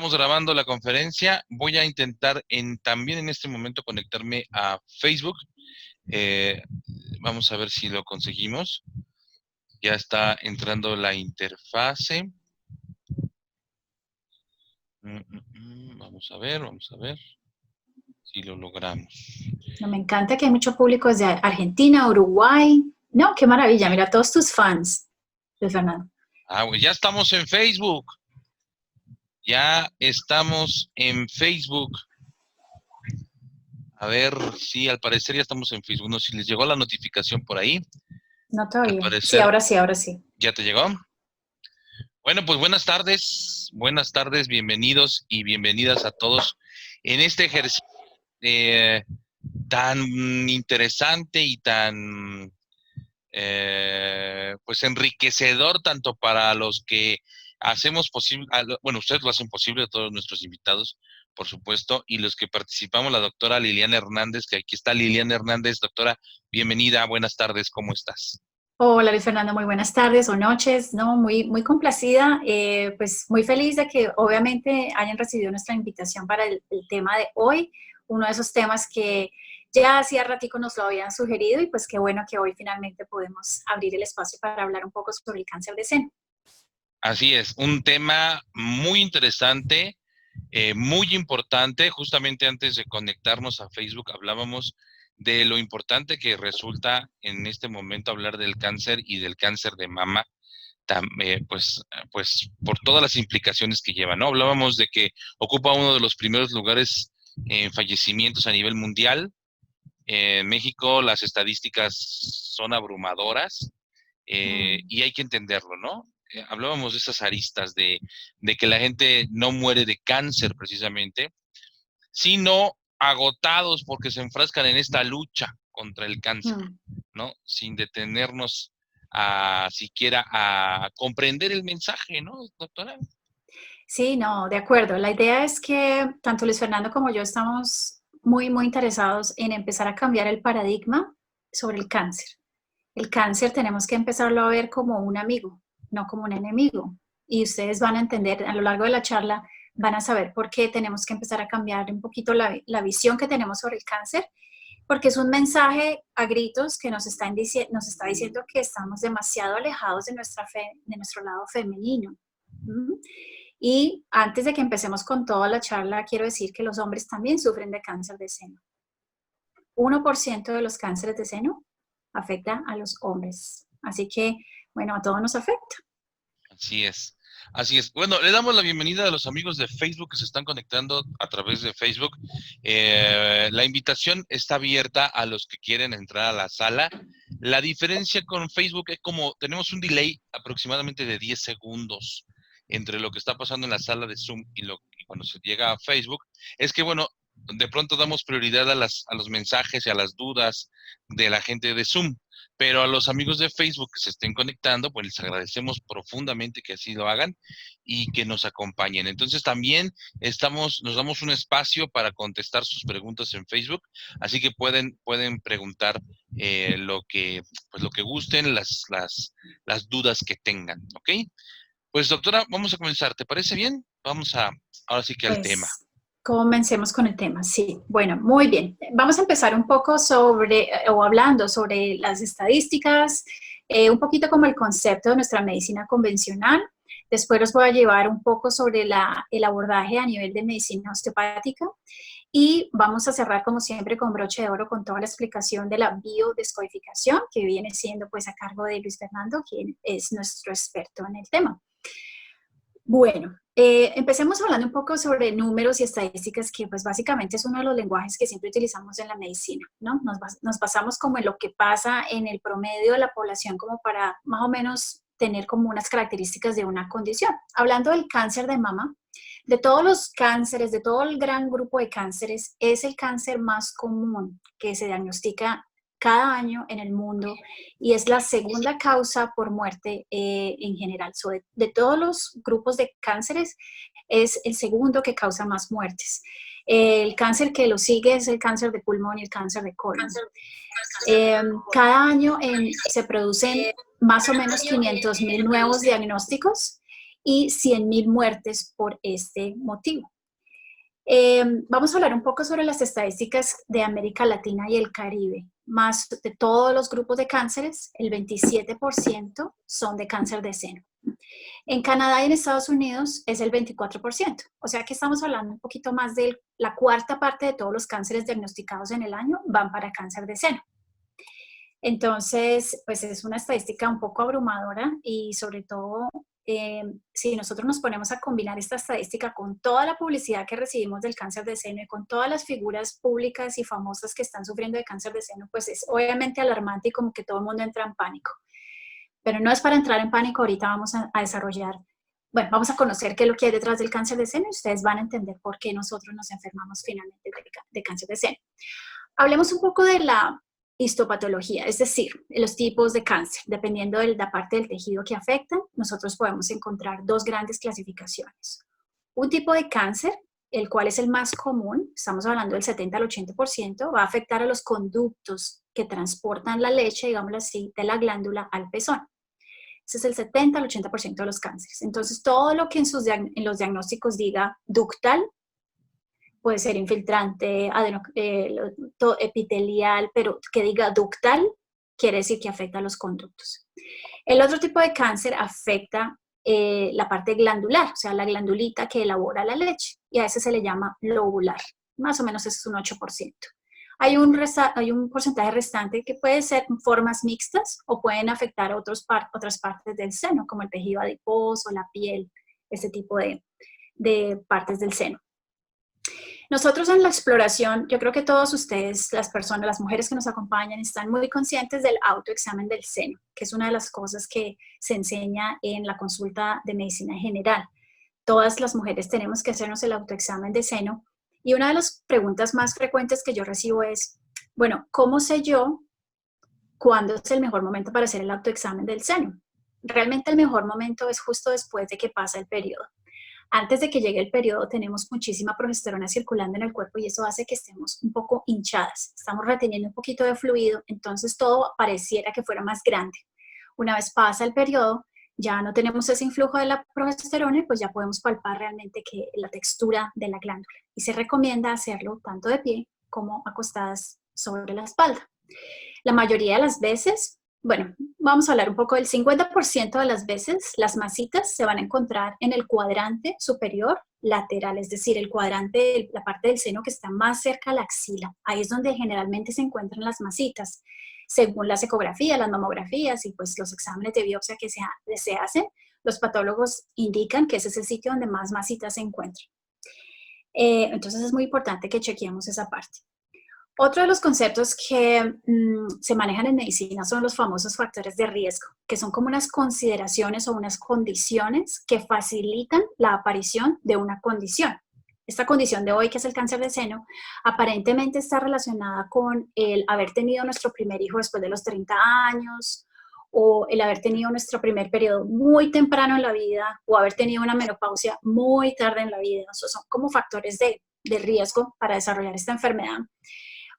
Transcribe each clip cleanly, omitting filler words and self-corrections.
Estamos grabando la conferencia. Voy a intentar también en este momento conectarme a Facebook. Vamos a ver si lo conseguimos. Ya está entrando la interfase. Vamos a ver si lo logramos. No, me encanta que hay mucho público desde Argentina, Uruguay. No, qué maravilla. Mira, todos tus fans, Luis Fernando. Pues ya estamos en Facebook. Ya estamos en Facebook. A ver, sí, al parecer ya estamos en Facebook. No sé si les llegó la notificación por ahí. No todavía. Al parecer, Sí, ahora sí, ahora sí. ¿ya te llegó? Bueno, pues buenas tardes, bienvenidos y bienvenidas a todos en este ejercicio tan interesante y tan pues enriquecedor tanto para los que hacemos posible, bueno, ustedes lo hacen posible, todos nuestros invitados, por supuesto, y los que participamos, la doctora Liliana Hernández, que aquí está Liliana Hernández. Doctora, bienvenida, buenas tardes, ¿cómo estás? Hola Luis Fernando, muy buenas tardes o noches, ¿no? Muy complacida, pues muy feliz de que obviamente hayan recibido nuestra invitación para el tema de hoy, uno de esos temas que ya hacía ratico nos lo habían sugerido y pues qué bueno que hoy finalmente podemos abrir el espacio para hablar un poco sobre el cáncer de seno. Así es, un tema muy interesante, muy importante. Justamente antes de conectarnos a Facebook hablábamos de lo importante que resulta en este momento hablar del cáncer y del cáncer de mama, pues por todas las implicaciones que lleva, ¿no? Hablábamos de que ocupa uno de los primeros lugares en fallecimientos a nivel mundial. En México las estadísticas son abrumadoras. Y hay que entenderlo, ¿no? Hablábamos de esas aristas de que la gente no muere de cáncer precisamente, sino agotados porque se enfrascan en esta lucha contra el cáncer, ¿no? Sin detenernos siquiera a comprender el mensaje, ¿no, doctora? Sí, no, de acuerdo. La idea es que tanto Luis Fernando como yo estamos muy interesados en empezar a cambiar el paradigma sobre el cáncer. El cáncer tenemos que empezarlo a ver como un amigo, no como un enemigo. Y ustedes van a entender a lo largo de la charla, van a saber por qué tenemos que empezar a cambiar un poquito la visión que tenemos sobre el cáncer, porque es un mensaje a gritos que nos está diciendo que estamos demasiado alejados de de nuestro lado femenino. Y antes de que empecemos con toda la charla, quiero decir que los hombres también sufren de cáncer de seno. 1% de los cánceres de seno afecta a los hombres. Así que, bueno, a todos nos afecta. Así es. Así es. Bueno, le damos la bienvenida a los amigos de Facebook que se están conectando a través de Facebook. La invitación está abierta a los que quieren entrar a la sala. La diferencia con Facebook es como tenemos un delay aproximadamente de 10 segundos entre lo que está pasando en la sala de Zoom y cuando se llega a Facebook. Es que, bueno, de pronto damos prioridad a los mensajes y a las dudas de la gente de Zoom. Pero a los amigos de Facebook que se estén conectando, pues les agradecemos profundamente que así lo hagan y que nos acompañen. Entonces también nos damos un espacio para contestar sus preguntas en Facebook, así que pueden preguntar lo que gusten, las dudas que tengan, ¿ok? Pues doctora, vamos a comenzar, ¿te parece bien? Ahora sí que al tema. Comencemos con el tema, sí. Bueno, muy bien. Vamos a empezar un poco hablando sobre las estadísticas, un poquito como el concepto de nuestra medicina convencional. Después los voy a llevar un poco sobre el abordaje a nivel de medicina osteopática y vamos a cerrar como siempre con broche de oro con toda la explicación de la biodescodificación que viene siendo pues a cargo de Luis Fernando, quien es nuestro experto en el tema. Bueno, empecemos hablando un poco sobre números y estadísticas, que pues básicamente es uno de los lenguajes que siempre utilizamos en la medicina, ¿no? Nos basamos como en lo que pasa en el promedio de la población como para más o menos tener como unas características de una condición. Hablando del cáncer de mama, de todos los cánceres, de todo el gran grupo de cánceres, es el cáncer más común que se diagnostica cada año en el mundo y es la segunda causa por muerte en general. De todos los grupos de cánceres, es el segundo que causa más muertes. El cáncer que lo sigue es el cáncer de pulmón y el cáncer de colon. Cada año se producen más o menos 500,000 nuevos diagnósticos y 100.000 muertes por este motivo. Vamos a hablar un poco sobre las estadísticas de América Latina y el Caribe. Más de todos los grupos de cánceres, el 27% son de cáncer de seno. En Canadá y en Estados Unidos es el 24%. O sea que estamos hablando un poquito más de la cuarta parte de todos los cánceres diagnosticados en el año van para cáncer de seno. Entonces, pues es una estadística un poco abrumadora y sobre todo si nosotros nos ponemos a combinar esta estadística con toda la publicidad que recibimos del cáncer de seno y con todas las figuras públicas y famosas que están sufriendo de cáncer de seno, pues es obviamente alarmante y como que todo el mundo entra en pánico. Pero no es para entrar en pánico, ahorita vamos a desarrollar, bueno, vamos a conocer qué es lo que hay detrás del cáncer de seno y ustedes van a entender por qué nosotros nos enfermamos finalmente de cáncer de seno. Hablemos un poco de la histopatología, es decir, los tipos de cáncer. Dependiendo de la parte del tejido que afecta, nosotros podemos encontrar dos grandes clasificaciones. Un tipo de cáncer, el cual es el más común, estamos hablando del 70 al 80%, va a afectar a los conductos que transportan la leche, digámoslo así, de la glándula al pezón. Ese es el 70 al 80% de los cánceres. Entonces, todo lo que en los diagnósticos diga ductal, puede ser infiltrante, epitelial, pero que diga ductal, quiere decir que afecta a los conductos. El otro tipo de cáncer afecta la parte glandular, o sea, la glandulita que elabora la leche, y a ese se le llama lobular. Más o menos es un 8%. Hay un porcentaje restante que puede ser en formas mixtas o pueden afectar a otras partes del seno, como el tejido adiposo, la piel, ese tipo de partes del seno. Nosotros en la exploración, yo creo que todos ustedes, las personas, las mujeres que nos acompañan, están muy conscientes del autoexamen del seno, que es una de las cosas que se enseña en la consulta de medicina general. Todas las mujeres tenemos que hacernos el autoexamen de seno. Y una de las preguntas más frecuentes que yo recibo es, bueno, ¿cómo sé yo cuándo es el mejor momento para hacer el autoexamen del seno? Realmente el mejor momento es justo después de que pasa el periodo. Antes de que llegue el periodo tenemos muchísima progesterona circulando en el cuerpo y eso hace que estemos un poco hinchadas, estamos reteniendo un poquito de fluido, entonces todo pareciera que fuera más grande. Una vez pasa el periodo, ya no tenemos ese influjo de la progesterona y pues ya podemos palpar realmente la textura de la glándula. Y se recomienda hacerlo tanto de pie como acostadas sobre la espalda. La mayoría de las veces, bueno, vamos a hablar un poco del 50% de las veces, las masitas se van a encontrar en el cuadrante superior lateral, es decir, el cuadrante, la parte del seno que está más cerca a la axila. Ahí es donde generalmente se encuentran las masitas. Según las ecografías, las mamografías y pues los exámenes de biopsia que se hacen, los patólogos indican que ese es el sitio donde más masitas se encuentran. Entonces es muy importante que chequeemos esa parte. Otro de los conceptos que se manejan en medicina son los famosos factores de riesgo, que son como unas consideraciones o unas condiciones que facilitan la aparición de una condición. Esta condición de hoy, que es el cáncer de seno, aparentemente está relacionada con el haber tenido nuestro primer hijo después de los 30 años, o el haber tenido nuestro primer periodo muy temprano en la vida, o haber tenido una menopausia muy tarde en la vida. Esos son como factores de riesgo para desarrollar esta enfermedad.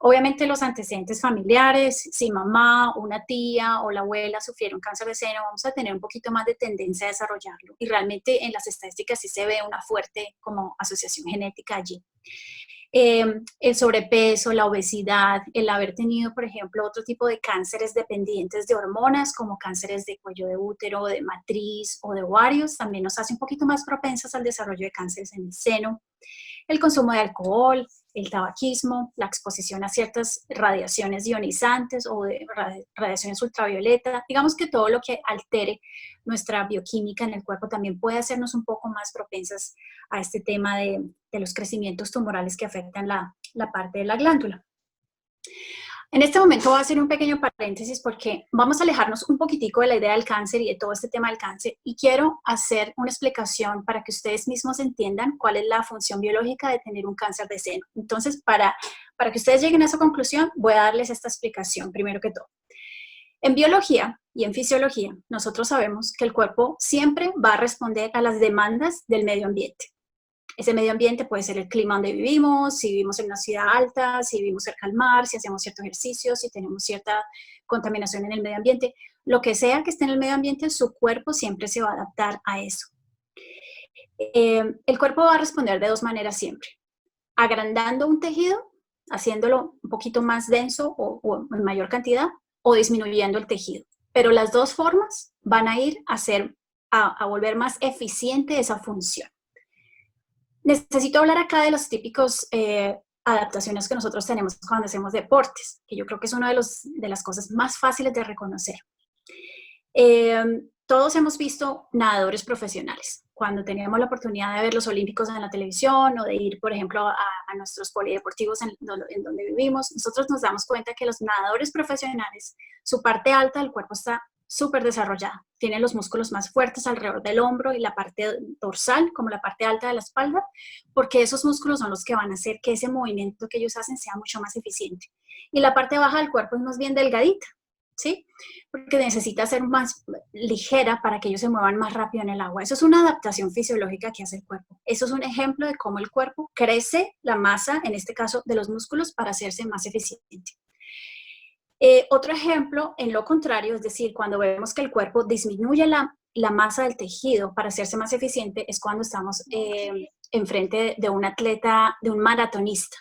Obviamente los antecedentes familiares, si mamá, una tía o la abuela sufrieron cáncer de seno, vamos a tener un poquito más de tendencia a desarrollarlo. Y realmente en las estadísticas sí se ve una fuerte como asociación genética allí. El sobrepeso, la obesidad, el haber tenido, por ejemplo, otro tipo de cánceres dependientes de hormonas, como cánceres de cuello de útero, de matriz o de ovarios, también nos hace un poquito más propensas al desarrollo de cánceres en el seno. El consumo de alcohol, el tabaquismo, la exposición a ciertas radiaciones ionizantes o de radiaciones ultravioleta, digamos que todo lo que altere nuestra bioquímica en el cuerpo también puede hacernos un poco más propensas a este tema de los crecimientos tumorales que afectan la parte de la glándula. En este momento voy a hacer un pequeño paréntesis porque vamos a alejarnos un poquitico de la idea del cáncer y de todo este tema del cáncer y quiero hacer una explicación para que ustedes mismos entiendan cuál es la función biológica de tener un cáncer de seno. Entonces, para que ustedes lleguen a esa conclusión, voy a darles esta explicación primero que todo. En biología y en fisiología, nosotros sabemos que el cuerpo siempre va a responder a las demandas del medio ambiente. Ese medio ambiente puede ser el clima donde vivimos, si vivimos en una ciudad alta, si vivimos cerca al mar, si hacemos cierto ejercicio, si tenemos cierta contaminación en el medio ambiente. Lo que sea que esté en el medio ambiente, su cuerpo siempre se va a adaptar a eso. El cuerpo va a responder de dos maneras siempre. Agrandando un tejido, haciéndolo un poquito más denso o en mayor cantidad, o disminuyendo el tejido. Pero las dos formas van a ir a volver más eficiente esa función. Necesito hablar acá de los típicos adaptaciones que nosotros tenemos cuando hacemos deportes, que yo creo que es una de las cosas más fáciles de reconocer. Todos hemos visto nadadores profesionales. Cuando tenemos la oportunidad de ver los olímpicos en la televisión o de ir, por ejemplo, a nuestros polideportivos en donde vivimos, nosotros nos damos cuenta que los nadadores profesionales, su parte alta del cuerpo está súper desarrollada. Tienen los músculos más fuertes alrededor del hombro y la parte dorsal, como la parte alta de la espalda, porque esos músculos son los que van a hacer que ese movimiento que ellos hacen sea mucho más eficiente. Y la parte baja del cuerpo es más bien delgadita, ¿sí? Porque necesita ser más ligera para que ellos se muevan más rápido en el agua. Eso es una adaptación fisiológica que hace el cuerpo. Eso es un ejemplo de cómo el cuerpo crece la masa, en este caso de los músculos, para hacerse más eficiente. Otro ejemplo, en lo contrario, es decir, cuando vemos que el cuerpo disminuye la masa del tejido para hacerse más eficiente, es cuando estamos enfrente de un atleta, de un maratonista.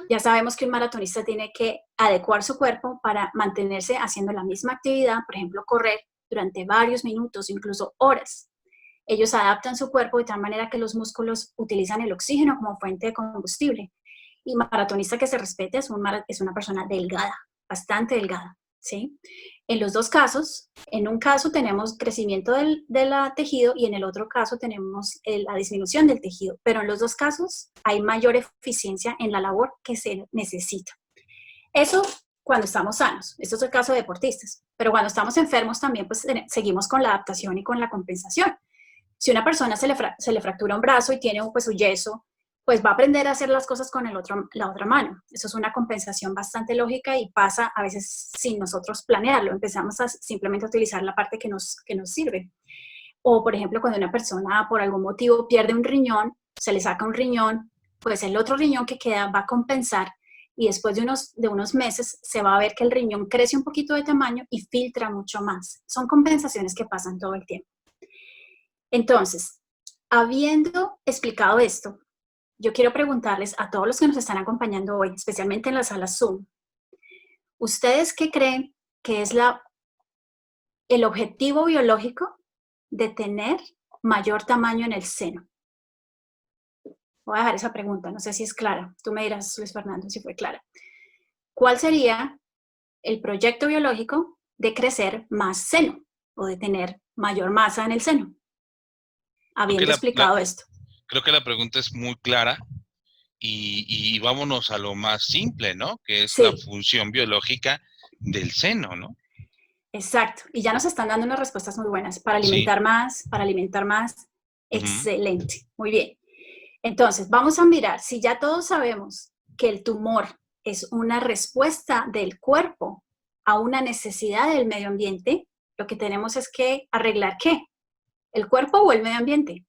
Ya sabemos que un maratonista tiene que adecuar su cuerpo para mantenerse haciendo la misma actividad, por ejemplo, correr durante varios minutos, incluso horas. Ellos adaptan su cuerpo de tal manera que los músculos utilizan el oxígeno como fuente de combustible. Y maratonista que se respete es una persona delgada, bastante delgada, ¿sí? En los dos casos, en un caso tenemos crecimiento del tejido y en el otro caso tenemos la disminución del tejido, pero en los dos casos hay mayor eficiencia en la labor que se necesita. Eso cuando estamos sanos, esto es el caso de deportistas, pero cuando estamos enfermos también pues seguimos con la adaptación y con la compensación. Si una persona se le fractura un brazo y tiene pues un yeso, pues va a aprender a hacer las cosas con la otra mano. Eso es una compensación bastante lógica y pasa a veces sin nosotros planearlo. Empezamos a simplemente utilizar la parte que nos sirve. O, por ejemplo, cuando una persona por algún motivo pierde un riñón, se le saca un riñón, pues el otro riñón que queda va a compensar y después de unos meses se va a ver que el riñón crece un poquito de tamaño y filtra mucho más. Son compensaciones que pasan todo el tiempo. Entonces, habiendo explicado esto, yo quiero preguntarles a todos los que nos están acompañando hoy, especialmente en la sala Zoom, ¿ustedes qué creen que es el objetivo biológico de tener mayor tamaño en el seno? Voy a dejar esa pregunta, no sé si es clara. Tú me dirás, Luis Fernando, si fue clara. ¿Cuál sería el proyecto biológico de crecer más seno o de tener mayor masa en el seno? Habiendo explicado esto. Creo que la pregunta es muy clara y vámonos a lo más simple, ¿no? Que es la función biológica del seno, ¿no? Exacto. Y ya nos están dando unas respuestas muy buenas. Para alimentar más, para alimentar más. Excelente. Muy bien. Entonces, vamos a mirar, si ya todos sabemos que el tumor es una respuesta del cuerpo a una necesidad del medio ambiente, lo que tenemos es que arreglar ¿qué? ¿El cuerpo o el medio ambiente?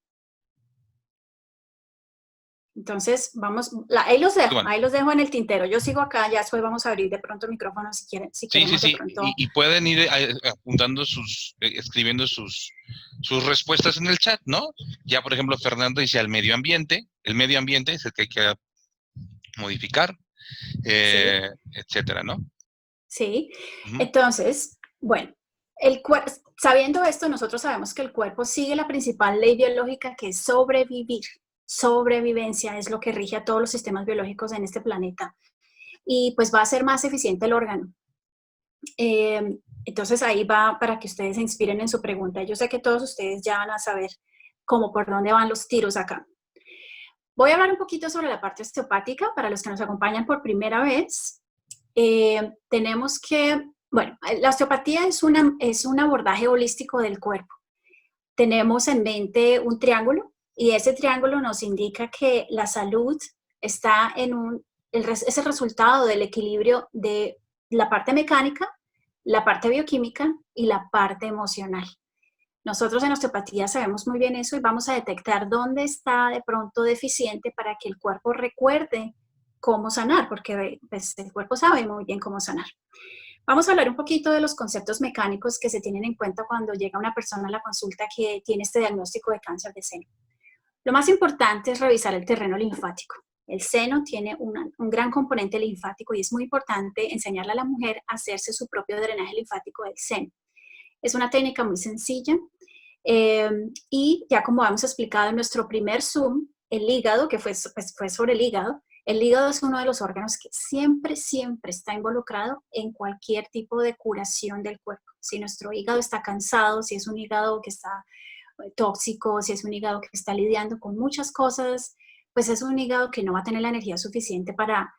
Entonces, vamos, ahí los dejo en el tintero. Yo sigo acá, ya después vamos a abrir de pronto el micrófono si quieren. Si sí. de pronto... Y pueden ir apuntando escribiendo sus respuestas en el chat, ¿no? Ya, por ejemplo, Fernando dice el medio ambiente es el que hay que modificar, etcétera, ¿no? Sí, entonces, bueno, sabiendo esto, nosotros sabemos que el cuerpo sigue la principal ley biológica que es sobrevivir. Sobrevivencia es lo que rige a todos los sistemas biológicos en este planeta y pues va a ser más eficiente el órgano. Entonces ahí va para que ustedes se inspiren en su pregunta. Yo sé que todos ustedes ya van a saber cómo por dónde van los tiros acá. Voy a hablar un poquito sobre la parte osteopática para los que nos acompañan por primera vez. Tenemos que, bueno, la osteopatía es un abordaje holístico del cuerpo. Tenemos en mente un triángulo y ese triángulo nos indica que la salud está es el resultado del equilibrio de la parte mecánica, la parte bioquímica y la parte emocional. Nosotros en osteopatía sabemos muy bien eso y vamos a detectar dónde está de pronto deficiente para que el cuerpo recuerde cómo sanar, porque pues, el cuerpo sabe muy bien cómo sanar. Vamos a hablar un poquito de los conceptos mecánicos que se tienen en cuenta cuando llega una persona a la consulta que tiene este diagnóstico de cáncer de seno. Lo más importante es revisar el terreno linfático. El seno tiene un gran componente linfático y es muy importante enseñarle a la mujer a hacerse su propio drenaje linfático del seno. Es una técnica muy sencilla y ya como hemos explicado en nuestro primer Zoom, el hígado, que fue sobre el hígado es uno de los órganos que siempre, siempre está involucrado en cualquier tipo de curación del cuerpo. Si nuestro hígado está cansado, si es un hígado que está tóxico, si es un hígado que está lidiando con muchas cosas, pues es un hígado que no va a tener la energía suficiente para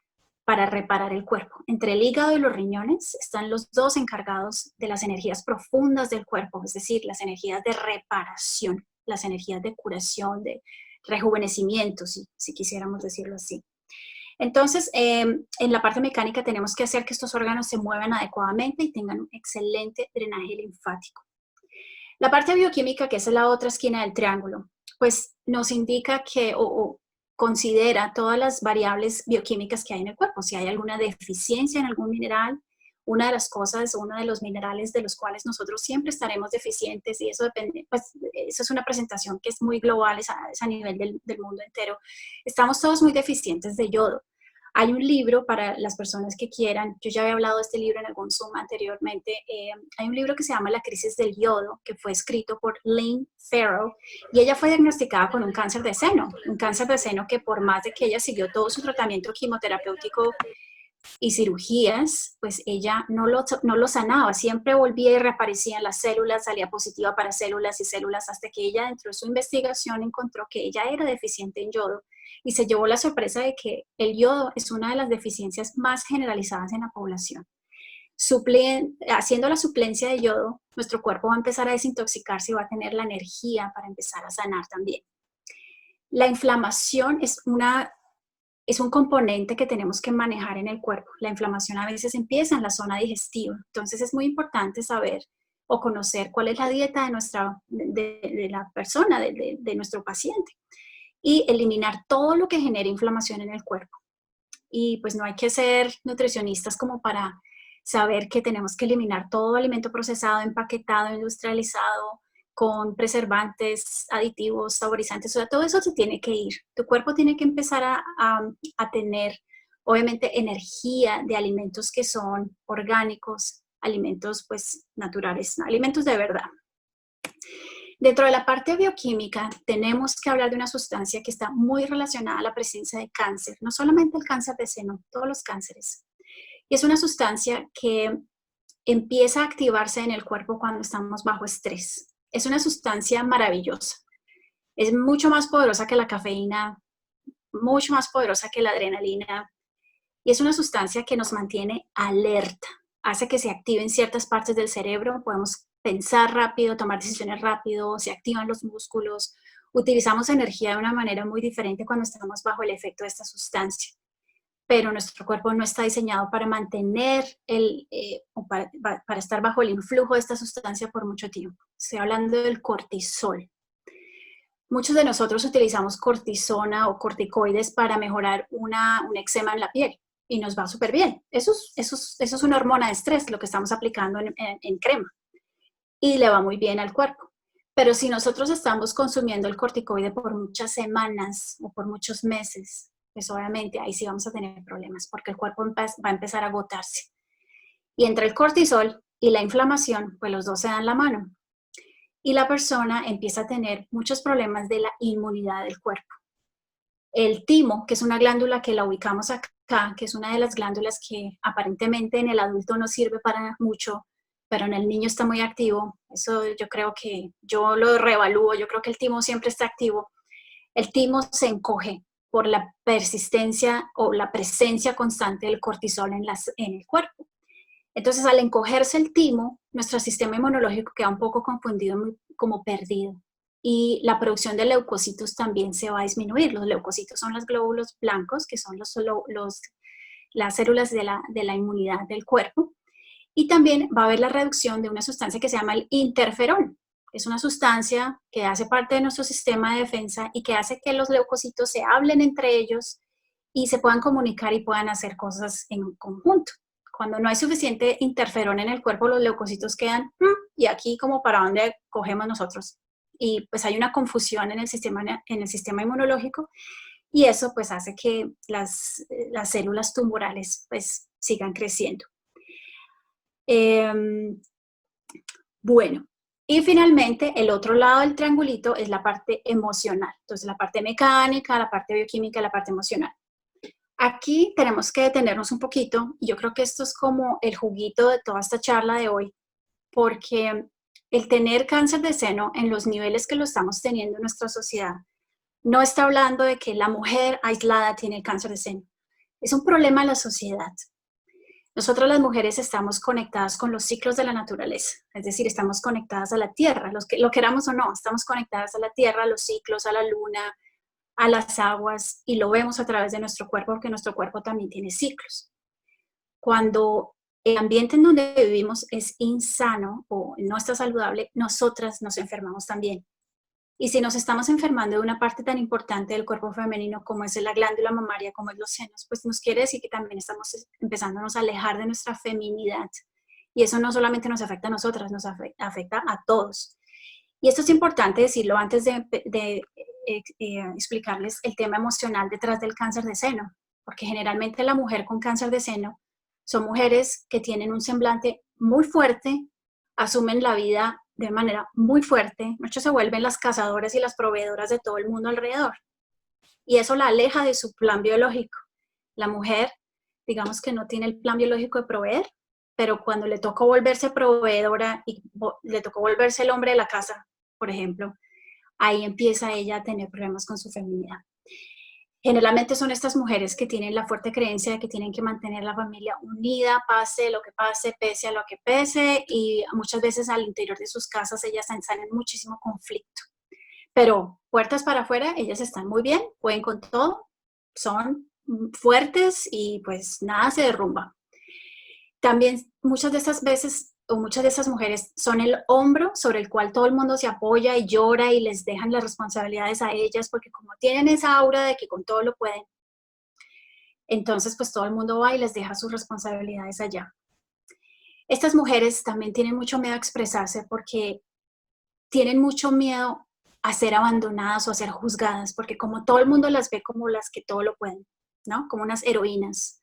reparar el cuerpo. Entre el hígado y los riñones están los dos encargados de las energías profundas del cuerpo, es decir, las energías de reparación, las energías de curación, de rejuvenecimiento, si quisiéramos decirlo así. Entonces, en la parte mecánica tenemos que hacer que estos órganos se muevan adecuadamente y tengan un excelente drenaje linfático. La parte bioquímica, que es la otra esquina del triángulo, pues nos indica que o considera todas las variables bioquímicas que hay en el cuerpo. Si hay alguna deficiencia en algún mineral, una de las cosas, uno de los minerales de los cuales nosotros siempre estaremos deficientes, y eso depende, pues eso es una presentación que es muy global, es a nivel del mundo entero. Estamos todos muy deficientes de yodo. Hay un libro para las personas que quieran, yo ya había hablado de este libro en algún Zoom anteriormente, hay un libro que se llama La crisis del yodo, que fue escrito por Lynn Farrell, y ella fue diagnosticada con un cáncer de seno que por más de que ella siguió todo su tratamiento quimioterapéutico y cirugías, pues ella no lo sanaba, siempre volvía y reaparecía en las células, salía positiva para células y células, hasta que ella dentro de su investigación encontró que ella era deficiente en yodo y se llevó la sorpresa de que el yodo es una de las deficiencias más generalizadas en la población. Haciendo la suplencia de yodo, nuestro cuerpo va a empezar a desintoxicarse y va a tener la energía para empezar a sanar también. La inflamación es un componente que tenemos que manejar en el cuerpo. La inflamación a veces empieza en la zona digestiva, entonces es muy importante saber o conocer cuál es la dieta de la persona, de nuestro paciente, y eliminar todo lo que genere inflamación en el cuerpo. Y pues no hay que ser nutricionistas como para saber que tenemos que eliminar todo alimento procesado, empaquetado, industrializado, con preservantes, aditivos, saborizantes, o sea, todo eso se tiene que ir. Tu cuerpo tiene que empezar a tener, obviamente, energía de alimentos que son orgánicos, alimentos, pues, naturales, ¿no? Alimentos de verdad. Dentro de la parte bioquímica, tenemos que hablar de una sustancia que está muy relacionada a la presencia de cáncer, no solamente el cáncer de seno, todos los cánceres. Y es una sustancia que empieza a activarse en el cuerpo cuando estamos bajo estrés. Es una sustancia maravillosa. Es mucho más poderosa que la cafeína, mucho más poderosa que la adrenalina. Y es una sustancia que nos mantiene alerta. Hace que se activen ciertas partes del cerebro. Podemos pensar rápido, tomar decisiones rápido, se activan los músculos. Utilizamos energía de una manera muy diferente cuando estamos bajo el efecto de esta sustancia. Pero nuestro cuerpo no está diseñado para mantener para estar bajo el influjo de esta sustancia por mucho tiempo. Estoy hablando del cortisol. Muchos de nosotros utilizamos cortisona o corticoides para mejorar un eczema en la piel y nos va súper bien. Eso es una hormona de estrés, lo que estamos aplicando en crema, y le va muy bien al cuerpo. Pero si nosotros estamos consumiendo el corticoide por muchas semanas o por muchos meses, pues obviamente ahí sí vamos a tener problemas porque el cuerpo va a empezar a agotarse. Y entre el cortisol y la inflamación, pues los dos se dan la mano. Y la persona empieza a tener muchos problemas de la inmunidad del cuerpo. El timo, que es una glándula que la ubicamos acá, que es una de las glándulas que aparentemente en el adulto no sirve para mucho, pero en el niño está muy activo. Eso yo creo que yo lo reevalúo, yo creo que el timo siempre está activo. El timo se encoge por la persistencia o la presencia constante del cortisol en el cuerpo. Entonces, al encogerse el timo, nuestro sistema inmunológico queda un poco confundido, como perdido. Y la producción de leucocitos también se va a disminuir. Los leucocitos son los glóbulos blancos, que son las células de la inmunidad del cuerpo. Y también va a haber la reducción de una sustancia que se llama el interferón. Es una sustancia que hace parte de nuestro sistema de defensa y que hace que los leucocitos se hablen entre ellos y se puedan comunicar y puedan hacer cosas en conjunto. Cuando no hay suficiente interferón en el cuerpo, los leucocitos quedan, y aquí como para dónde cogemos nosotros. y pues hay una confusión en el sistema inmunológico y eso pues hace que las células tumorales pues sigan creciendo. Bueno, y finalmente el otro lado del triangulito es la parte emocional. Entonces la parte mecánica, la parte bioquímica, la parte emocional. Aquí tenemos que detenernos un poquito y yo creo que esto es como el juguito de toda esta charla de hoy, porque el tener cáncer de seno en los niveles que lo estamos teniendo en nuestra sociedad no está hablando de que la mujer aislada tiene cáncer de seno. Es un problema de la sociedad. Nosotras las mujeres estamos conectadas con los ciclos de la naturaleza, es decir, estamos conectadas a la tierra, lo queramos o no, estamos conectadas a la tierra, a los ciclos, a la luna, a las aguas, y lo vemos a través de nuestro cuerpo, porque nuestro cuerpo también tiene ciclos. Cuando el ambiente en donde vivimos es insano o no está saludable, nosotras nos enfermamos también. Y si nos estamos enfermando de una parte tan importante del cuerpo femenino como es la glándula mamaria, como es los senos, pues nos quiere decir que también estamos empezándonos a alejar de nuestra feminidad. Y eso no solamente nos afecta a nosotras, nos afecta a todos. Y esto es importante decirlo antes de explicarles el tema emocional detrás del cáncer de seno, porque generalmente la mujer con cáncer de seno son mujeres que tienen un semblante muy fuerte, asumen la vida de manera muy fuerte, muchos se vuelven las cazadoras y las proveedoras de todo el mundo alrededor. Y eso la aleja de su plan biológico. La mujer, digamos que no tiene el plan biológico de proveer, pero cuando le tocó volverse proveedora y le tocó volverse el hombre de la casa, por ejemplo, ahí empieza ella a tener problemas con su feminidad. Generalmente son estas mujeres que tienen la fuerte creencia de que tienen que mantener la familia unida, pase lo que pase, pese a lo que pese, y muchas veces al interior de sus casas ellas están en muchísimo conflicto. Pero puertas para afuera, ellas están muy bien, pueden con todo, son fuertes y pues nada se derrumba. También muchas de estas veces o muchas de esas mujeres son el hombro sobre el cual todo el mundo se apoya y llora y les dejan las responsabilidades a ellas porque como tienen esa aura de que con todo lo pueden, entonces pues todo el mundo va y les deja sus responsabilidades allá. Estas mujeres también tienen mucho miedo a expresarse porque tienen mucho miedo a ser abandonadas o a ser juzgadas, porque como todo el mundo las ve como las que todo lo pueden, ¿no? Como unas heroínas.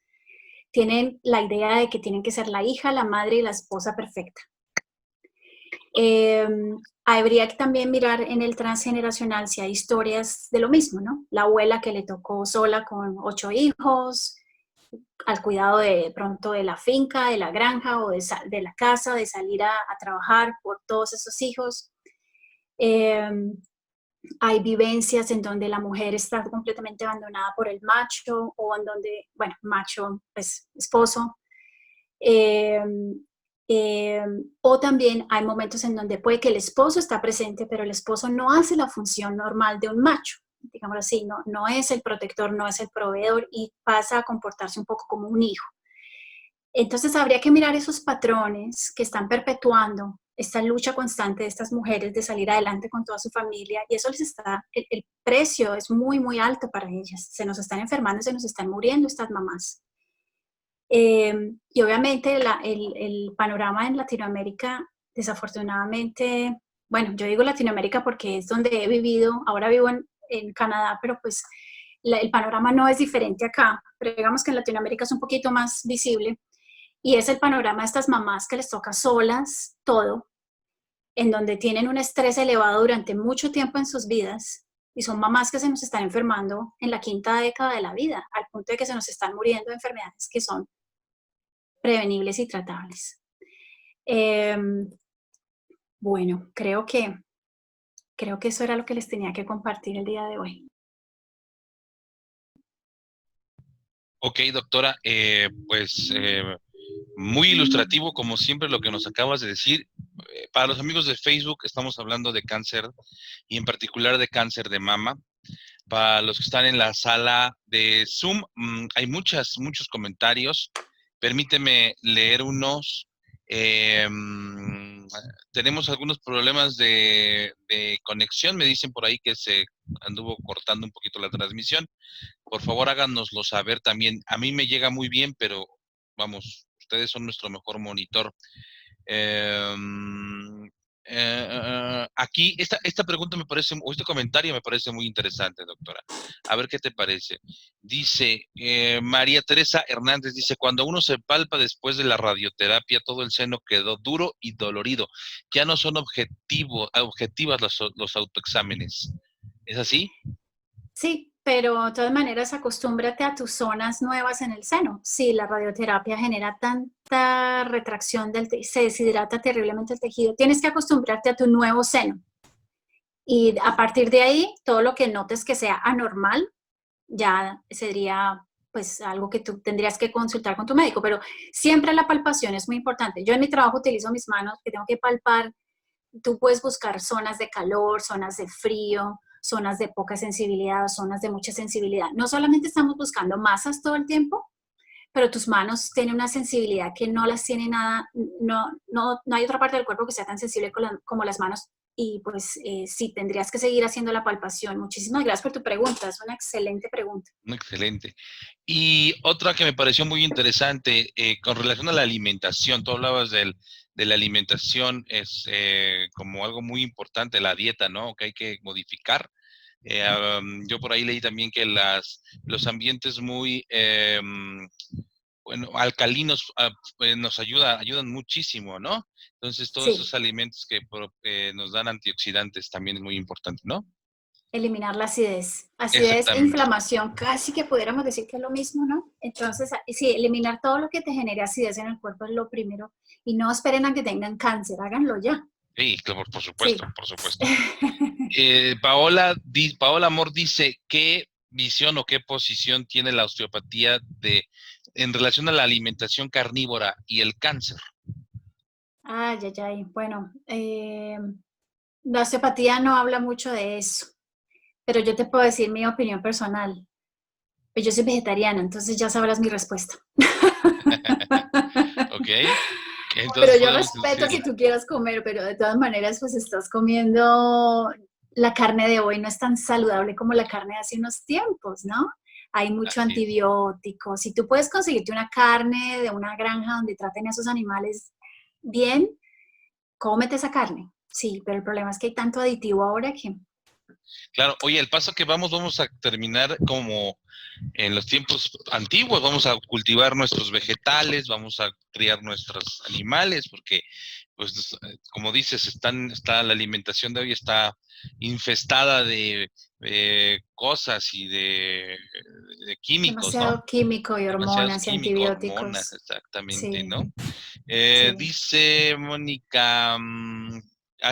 Tienen la idea de que tienen que ser la hija, la madre y la esposa perfecta. Habría que también mirar en el transgeneracional si hay historias de lo mismo, ¿no? La abuela que le tocó sola con 8 hijos, al cuidado de pronto de la finca, de la granja o de la casa, de salir a trabajar por todos esos hijos. Hay vivencias en donde la mujer está completamente abandonada por el macho o en donde, bueno, macho, pues esposo. O también hay momentos en donde puede que el esposo está presente, pero el esposo no hace la función normal de un macho, digamos así, no es el protector, no es el proveedor y pasa a comportarse un poco como un hijo. Entonces habría que mirar esos patrones que están perpetuando esta lucha constante de estas mujeres de salir adelante con toda su familia y eso el precio es muy, muy alto para ellas. Se nos están enfermando, se nos están muriendo estas mamás. Y obviamente el panorama en Latinoamérica, desafortunadamente, bueno, yo digo Latinoamérica porque es donde he vivido, ahora vivo en Canadá, pero pues el panorama no es diferente acá, pero digamos que en Latinoamérica es un poquito más visible. Y es el panorama de estas mamás que les toca solas todo, en donde tienen un estrés elevado durante mucho tiempo en sus vidas y son mamás que se nos están enfermando en la quinta década de la vida, al punto de que se nos están muriendo de enfermedades que son prevenibles y tratables. Bueno, creo que eso era lo que les tenía que compartir el día de hoy. Ok, doctora, muy ilustrativo, como siempre, lo que nos acabas de decir. Para los amigos de Facebook, estamos hablando de cáncer y en particular de cáncer de mama. Para los que están en la sala de Zoom, hay muchos comentarios. Permíteme leer unos. Tenemos algunos problemas de conexión. Me dicen por ahí que se anduvo cortando un poquito la transmisión. Por favor, háganoslo saber también. A mí me llega muy bien, pero vamos, ustedes son nuestro mejor monitor. Aquí, esta pregunta me parece, o este comentario me parece muy interesante, doctora. A ver qué te parece. Dice, María Teresa Hernández dice, cuando uno se palpa después de la radioterapia, todo el seno quedó duro y dolorido. Ya no son objetivas los autoexámenes. ¿Es así? Sí, pero de todas maneras acostúmbrate a tus zonas nuevas en el seno. Si la radioterapia genera tanta retracción se deshidrata terriblemente el tejido, tienes que acostumbrarte a tu nuevo seno. Y a partir de ahí, todo lo que notes que sea anormal, ya sería pues algo que tú tendrías que consultar con tu médico, pero siempre la palpación es muy importante. Yo en mi trabajo utilizo mis manos, que tengo que palpar. Tú puedes buscar zonas de calor, zonas de frío, zonas de poca sensibilidad, zonas de mucha sensibilidad. No solamente estamos buscando masas todo el tiempo, pero tus manos tienen una sensibilidad que no las tiene nada, no hay otra parte del cuerpo que sea tan sensible como las manos. Y pues sí, tendrías que seguir haciendo la palpación. Muchísimas gracias por tu pregunta, es una excelente pregunta. Excelente. Y otra que me pareció muy interesante, con relación a la alimentación, tú hablabas de la alimentación, es como algo muy importante, la dieta, ¿no? Que hay que modificar. Yo por ahí leí también que los ambientes muy, bueno, alcalinos nos ayudan muchísimo, ¿no? Entonces, todos esos Sí, alimentos que nos dan antioxidantes también es muy importante, ¿no? eliminar la acidez. Acidez e Exactamente. inflamación, casi que pudiéramos decir que es lo mismo, ¿no? Entonces, sí, eliminar todo lo que te genere acidez en el cuerpo es lo primero. Y no esperen a que tengan cáncer, háganlo ya. Sí, claro, por Sí. supuesto, por supuesto. Paola Amor dice, ¿qué visión o qué posición tiene la osteopatía en relación a la alimentación carnívora y el cáncer? Ay, ay, ay. Bueno, la osteopatía no habla mucho de eso, pero yo te puedo decir mi opinión personal. Pues yo soy vegetariana, entonces ya sabrás mi respuesta. ¿Ok? Pero Entonces yo podemos respeto decirlo. si tú quieras comer, pero de todas maneras, pues estás comiendo la carne de hoy no es tan saludable como la carne de hace unos tiempos, ¿no? Hay mucho Así es. antibiótico. Si tú puedes conseguirte una carne de una granja donde traten a esos animales bien, cómete esa carne. Sí, pero el problema es que hay tanto aditivo ahora que... Claro, oye, el paso que vamos a terminar como en los tiempos antiguos, vamos a cultivar nuestros vegetales, vamos a criar nuestros animales, porque, pues, como dices, está la alimentación de hoy está infestada de cosas y de químicos, ¿no? Demasiado químico y Demasiados hormonas y químicos, hormonas, antibióticos. exactamente, Sí, ¿no? sí. Dice Mónica,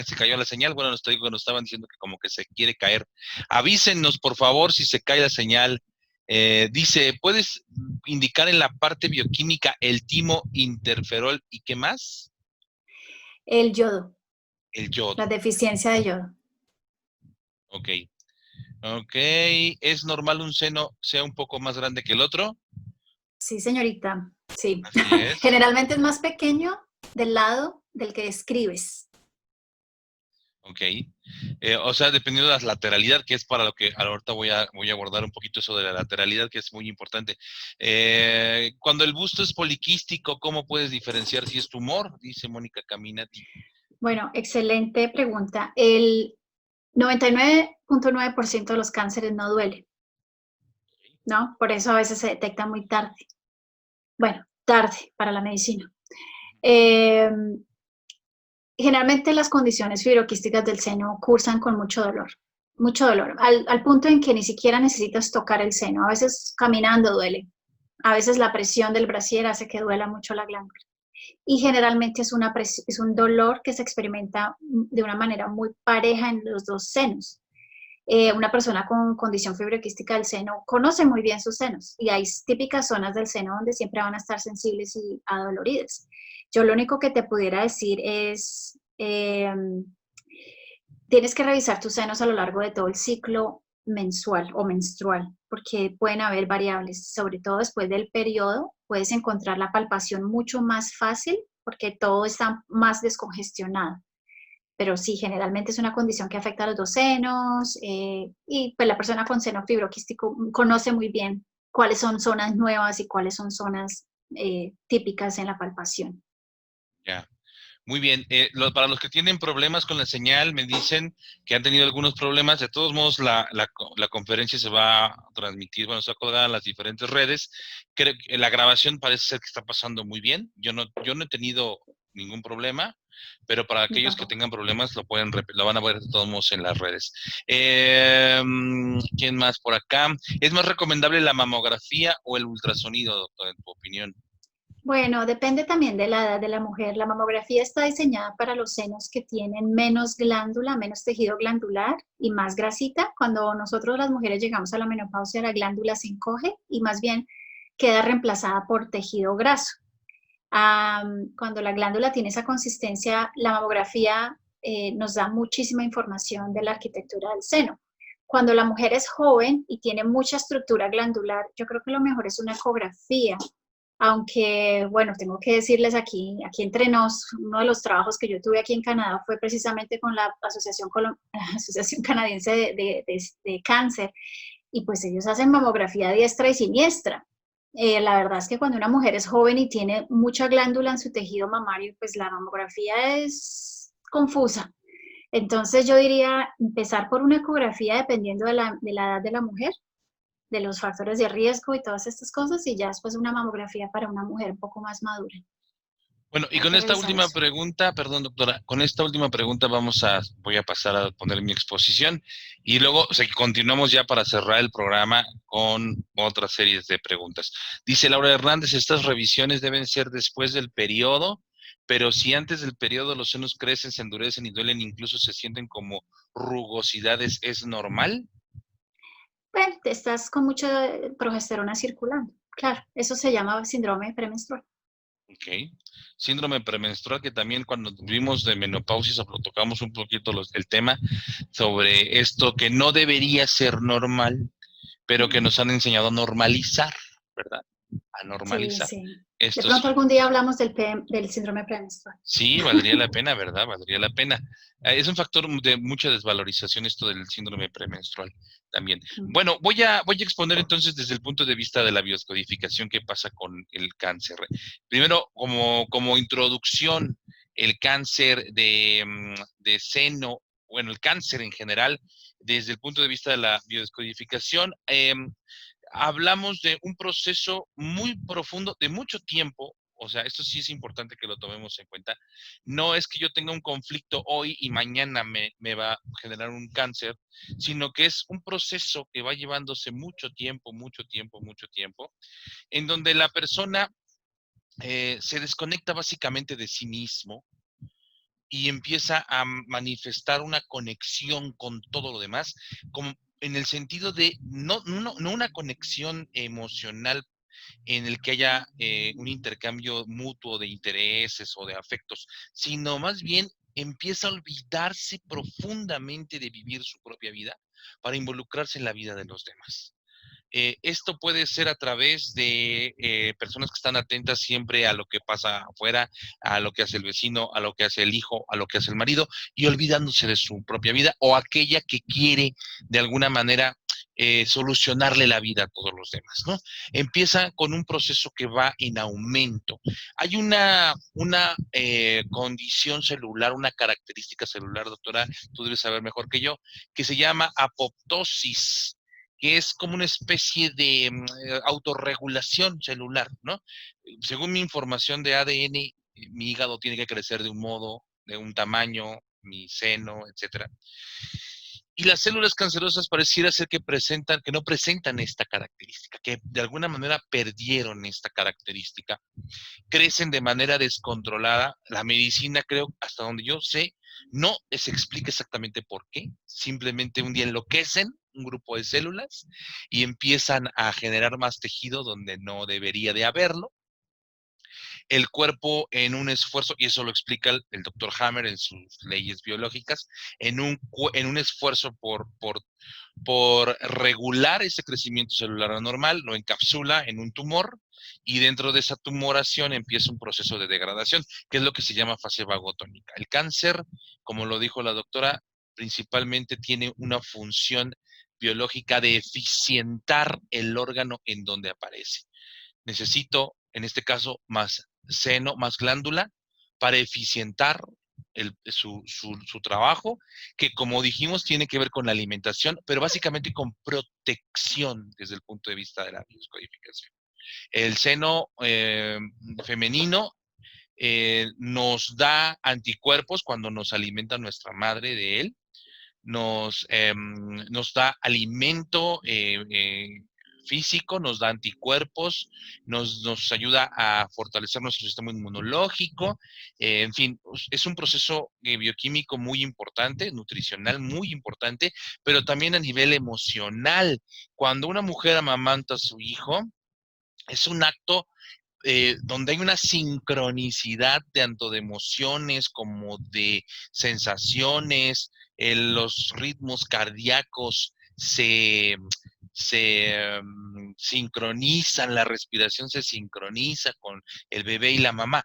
se cayó la señal. Bueno, nos estaban diciendo que como que se quiere caer. Avísenos, por favor, si se cae la señal. Dice, ¿puedes indicar en la parte bioquímica el timo, interferol y qué más? El yodo, El la yodo. deficiencia de yodo. Ok. Ok. ¿Es normal un seno sea un poco más grande que el otro? Sí, señorita, sí. Así es. Generalmente es más pequeño del lado del que describes. Ok. O sea, dependiendo de la lateralidad, que es para lo que ahorita voy a abordar un poquito eso de la lateralidad, que es muy importante. Cuando el busto es poliquístico, ¿cómo puedes diferenciar si es tumor? Dice Mónica Caminati. Bueno, excelente pregunta. El 99.9% de los cánceres no duele, ¿no? Por eso a veces se detecta muy tarde. Bueno, tarde para la medicina. Eh, Generalmente las condiciones fibroquísticas del seno cursan con mucho dolor, al punto en que ni siquiera necesitas tocar el seno. A veces caminando duele, a veces la presión del brasier hace que duela mucho la glándula. Y generalmente es un dolor que se experimenta de una manera muy pareja en los dos senos. Una persona con condición fibroquística del seno conoce muy bien sus senos y hay típicas zonas del seno donde siempre van a estar sensibles y adoloridas. Yo lo único que te pudiera decir es, tienes que revisar tus senos a lo largo de todo el ciclo mensual o menstrual, porque pueden haber variables, sobre todo después del periodo, puedes encontrar la palpación mucho más fácil porque todo está más descongestionado. Pero sí, generalmente es una condición que afecta a los dos senos y pues la persona con seno fibroquístico conoce muy bien cuáles son zonas nuevas y cuáles son zonas típicas en la palpación. Ya. Muy bien. Para los que tienen problemas con la señal, me dicen que han tenido algunos problemas. De todos modos, la conferencia se va a transmitir, bueno, se va a colgar en las diferentes redes. Creo que la grabación parece ser que está pasando muy bien. Yo no he tenido ningún problema, pero para Yo aquellos que tampoco. tengan problemas lo van a ver de todos modos en las redes. ¿Quién más por acá? ¿Es más recomendable la mamografía o el ultrasonido, doctor, en tu opinión? Bueno, depende también de la edad de la mujer. La mamografía está diseñada para los senos que tienen menos glándula, menos tejido glandular y más grasita. Cuando nosotros las mujeres llegamos a la menopausia, la glándula se encoge y más bien queda reemplazada por tejido graso. Cuando la glándula tiene esa consistencia, la mamografía nos da muchísima información de la arquitectura del seno. Cuando la mujer es joven y tiene mucha estructura glandular, yo creo que lo mejor es una ecografía, aunque, bueno, tengo que decirles aquí entre nos, uno de los trabajos que yo tuve aquí en Canadá fue precisamente con la Asociación Canadiense de Cáncer, y pues ellos hacen mamografía diestra y siniestra. La verdad es que cuando una mujer es joven y tiene mucha glándula en su tejido mamario, pues la mamografía es confusa. Entonces yo diría empezar por una ecografía dependiendo de la edad de la mujer, de los factores de riesgo y todas estas cosas, y ya después una mamografía para una mujer un poco más madura. Bueno, y Hay con que esta revisar última eso. pregunta, perdón, doctora, con esta última pregunta voy a pasar a poner mi exposición y luego continuamos ya para cerrar el programa con otras series de preguntas. Dice Laura Hernández, estas revisiones deben ser después del periodo, pero si antes del periodo los senos crecen, se endurecen y duelen, incluso se sienten como rugosidades, ¿es normal? Bueno, estás con mucha progesterona circulando. Claro, eso se llama síndrome premenstrual. Ok. Síndrome premenstrual, que también cuando tuvimos de menopausia tocamos un poquito el tema sobre esto que no debería ser normal, pero que Mm. nos han enseñado a normalizar, ¿verdad? A Sí, normalizar. sí. De Esto pronto sí, algún día hablamos del síndrome premenstrual. sí, valdría la pena, ¿verdad? Valdría la pena. Es un factor de mucha desvalorización esto del síndrome premenstrual también. Mm. Bueno, voy a exponer entonces desde el punto de vista de la bioscodificación qué pasa con el cáncer. Primero, como introducción, el cáncer de seno, bueno, el cáncer en general, desde el punto de vista de la biodescodificación, hablamos de un proceso muy profundo, de mucho tiempo. O sea, esto sí es importante que lo tomemos en cuenta. No es que yo tenga un conflicto hoy y mañana me va a generar un cáncer, sino que es un proceso que va llevándose mucho tiempo, mucho tiempo, mucho tiempo, en donde la persona se desconecta básicamente de sí mismo y empieza a manifestar una conexión con todo lo demás, como en el sentido de no una conexión emocional en el que haya un intercambio mutuo de intereses o de afectos, sino más bien empieza a olvidarse profundamente de vivir su propia vida para involucrarse en la vida de los demás. Esto puede ser a través de personas que están atentas siempre a lo que pasa afuera, a lo que hace el vecino, a lo que hace el hijo, a lo que hace el marido, y olvidándose de su propia vida o aquella que quiere de alguna manera solucionarle la vida a todos los demás, ¿no? Empieza con un proceso que va en aumento. Hay una condición celular, una característica celular, doctora, tú debes saber mejor que yo, que se llama apoptosis, que es como una especie de autorregulación celular, ¿no? Según mi información de ADN, mi hígado tiene que crecer de un modo, de un tamaño, mi seno, etcétera. Y las células cancerosas pareciera ser que no presentan esta característica, que de alguna manera perdieron esta característica, crecen de manera descontrolada. La medicina, creo, hasta donde yo sé, no se explica exactamente por qué. Simplemente un día enloquecen un grupo de células y empiezan a generar más tejido donde no debería de haberlo. El cuerpo en un esfuerzo, y eso lo explica el doctor Hammer en sus leyes biológicas, en un esfuerzo por regular ese crecimiento celular anormal, lo encapsula en un tumor y dentro de esa tumoración empieza un proceso de degradación, que es lo que se llama fase vagotónica. El cáncer, como lo dijo la doctora, principalmente tiene una función biológica de eficientar el órgano en donde aparece. Necesito, en este caso, más seno, más glándula para eficientar su trabajo, que como dijimos tiene que ver con la alimentación, pero básicamente con protección desde el punto de vista de la biodescodificación. El seno femenino nos da anticuerpos cuando nos alimenta nuestra madre de él, nos da alimento físico, nos da anticuerpos, nos ayuda a fortalecer nuestro sistema inmunológico, en fin, es un proceso bioquímico muy importante, nutricional muy importante, pero también a nivel emocional. Cuando una mujer amamanta a su hijo, es un acto donde hay una sincronicidad tanto de emociones como de sensaciones, los ritmos cardíacos se sincronizan, la respiración se sincroniza con el bebé y la mamá.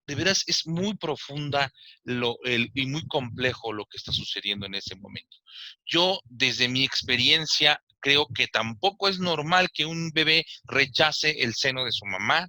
De veras, es muy profunda y muy complejo lo que está sucediendo en ese momento. Yo, desde mi experiencia, creo que tampoco es normal que un bebé rechace el seno de su mamá.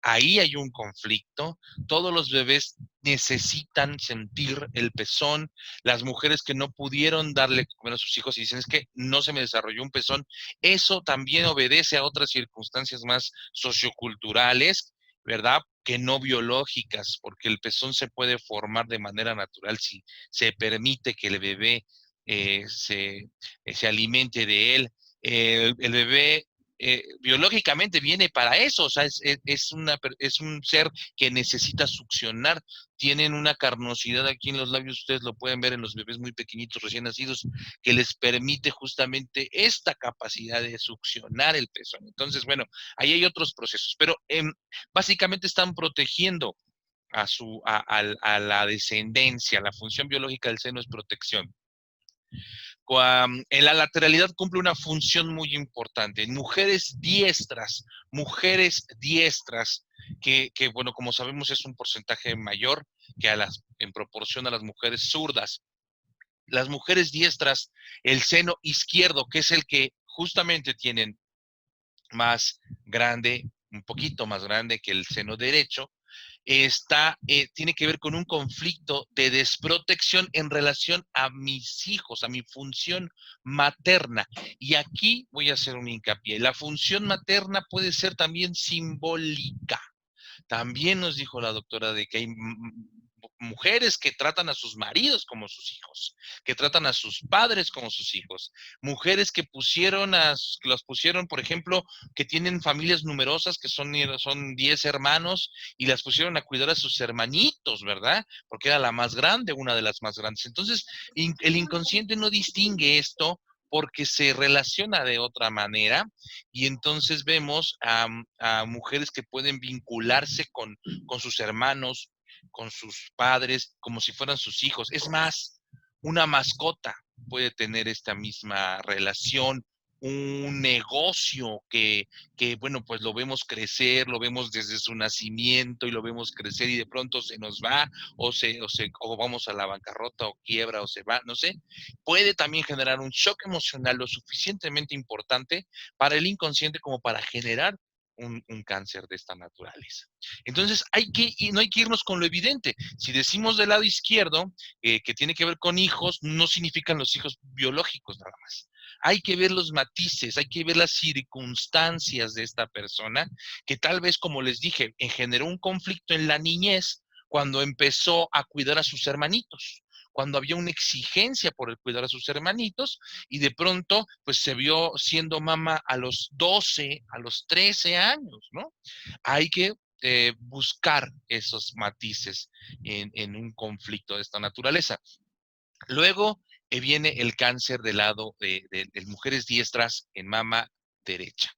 Ahí hay un conflicto. Todos los bebés necesitan sentir el pezón. Las mujeres que no pudieron darle comer a sus hijos y dicen es que no se me desarrolló un pezón, eso también obedece a otras circunstancias más socioculturales, ¿verdad? Que no biológicas, porque el pezón se puede formar de manera natural si se permite que el bebé se alimente de él. El bebé biológicamente viene para eso, o sea, es un ser que necesita succionar, tienen una carnosidad aquí en los labios, ustedes lo pueden ver en los bebés muy pequeñitos recién nacidos, que les permite justamente esta capacidad de succionar el pezón. Entonces, bueno, ahí hay otros procesos, pero básicamente están protegiendo a la descendencia, la función biológica del seno es protección. En la lateralidad cumple una función muy importante. En mujeres diestras, bueno, como sabemos es un porcentaje mayor que en proporción a las mujeres zurdas. Las mujeres diestras, el seno izquierdo, que es el que justamente tienen más grande, un poquito más grande que el seno derecho, tiene que ver con un conflicto de desprotección en relación a mis hijos, a mi función materna. Y aquí voy a hacer un hincapié. La función materna puede ser también simbólica. También nos dijo la doctora de que hay mujeres que tratan a sus maridos como sus hijos, que tratan a sus padres como sus hijos, mujeres que los pusieron, por ejemplo, que tienen familias numerosas, que son 10 hermanos, y las pusieron a cuidar a sus hermanitos, ¿verdad? Porque era la más grande, una de las más grandes. Entonces, el inconsciente no distingue esto porque se relaciona de otra manera y entonces vemos a mujeres que pueden vincularse con sus hermanos, con sus padres, como si fueran sus hijos. Es más, una mascota puede tener esta misma relación, un negocio bueno, pues lo vemos crecer, lo vemos desde su nacimiento y lo vemos crecer y de pronto se nos va o vamos a la bancarrota o quiebra o se va, no sé, puede también generar un shock emocional lo suficientemente importante para el inconsciente como para generar un cáncer de esta naturaleza. Entonces, no hay que irnos con lo evidente. Si decimos del lado izquierdo, que tiene que ver con hijos, no significan los hijos biológicos nada más. Hay que ver los matices, hay que ver las circunstancias de esta persona, que tal vez, como les dije, generó un conflicto en la niñez cuando empezó a cuidar a sus hermanitos, cuando había una exigencia por el cuidar a sus hermanitos y de pronto pues se vio siendo mamá a los 12, a los 13 años, ¿no? Hay que buscar esos matices en un conflicto de esta naturaleza. Luego viene el cáncer del lado de mujeres diestras en mama derecha.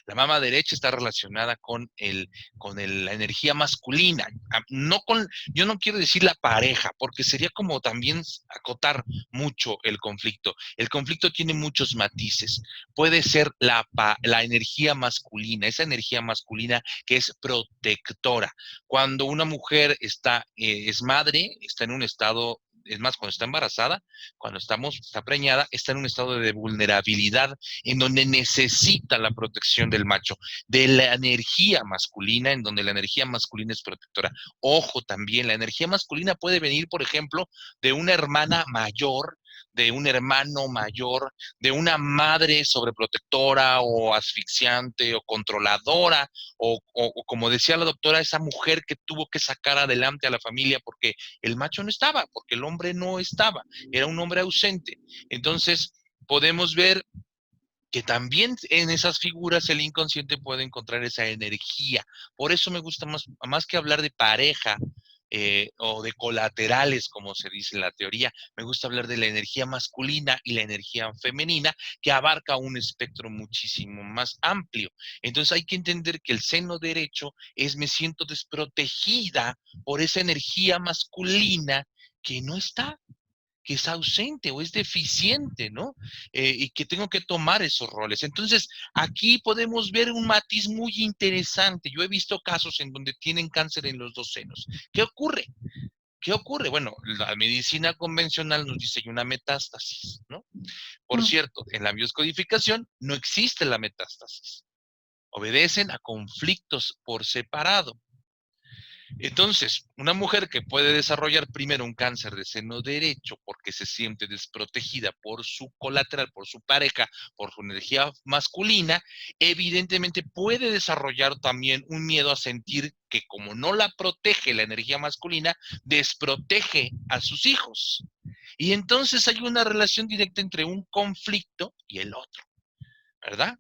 La mama derecha está relacionada la energía masculina. Yo no quiero decir la pareja, porque sería como también acotar mucho el conflicto. El conflicto tiene muchos matices. Puede ser la energía masculina, esa energía masculina que es protectora. Cuando una mujer es madre, está en un estado es más, cuando está embarazada, cuando está preñada, está en un estado de vulnerabilidad en donde necesita la protección del macho, de la energía masculina, en donde la energía masculina es protectora. Ojo también, la energía masculina puede venir, por ejemplo, de una hermana mayor, de un hermano mayor, de una madre sobreprotectora o asfixiante o controladora, o como decía la doctora, esa mujer que tuvo que sacar adelante a la familia porque el macho no estaba, porque el hombre no estaba, era un hombre ausente. Entonces, podemos ver que también en esas figuras el inconsciente puede encontrar esa energía. Por eso me gusta más que hablar de pareja o de colaterales, como se dice en la teoría, me gusta hablar de la energía masculina y la energía femenina, que abarca un espectro muchísimo más amplio. Entonces hay que entender que el seno derecho es me siento desprotegida por esa energía masculina que no está, que es ausente o es deficiente, ¿no? Y que tengo que tomar esos roles. Entonces, aquí podemos ver un matiz muy interesante. Yo he visto casos en donde tienen cáncer en los dos senos. ¿Qué ocurre? ¿Qué ocurre? Bueno, la medicina convencional nos dice que una metástasis, ¿no? Por Mm. cierto, en la bioscodificación no existe la metástasis. Obedecen a conflictos por separado. Entonces, una mujer que puede desarrollar primero un cáncer de seno derecho porque se siente desprotegida por su colateral, por su pareja, por su energía masculina, evidentemente puede desarrollar también un miedo a sentir que como no la protege la energía masculina, desprotege a sus hijos. Y entonces hay una relación directa entre un conflicto y el otro, ¿verdad?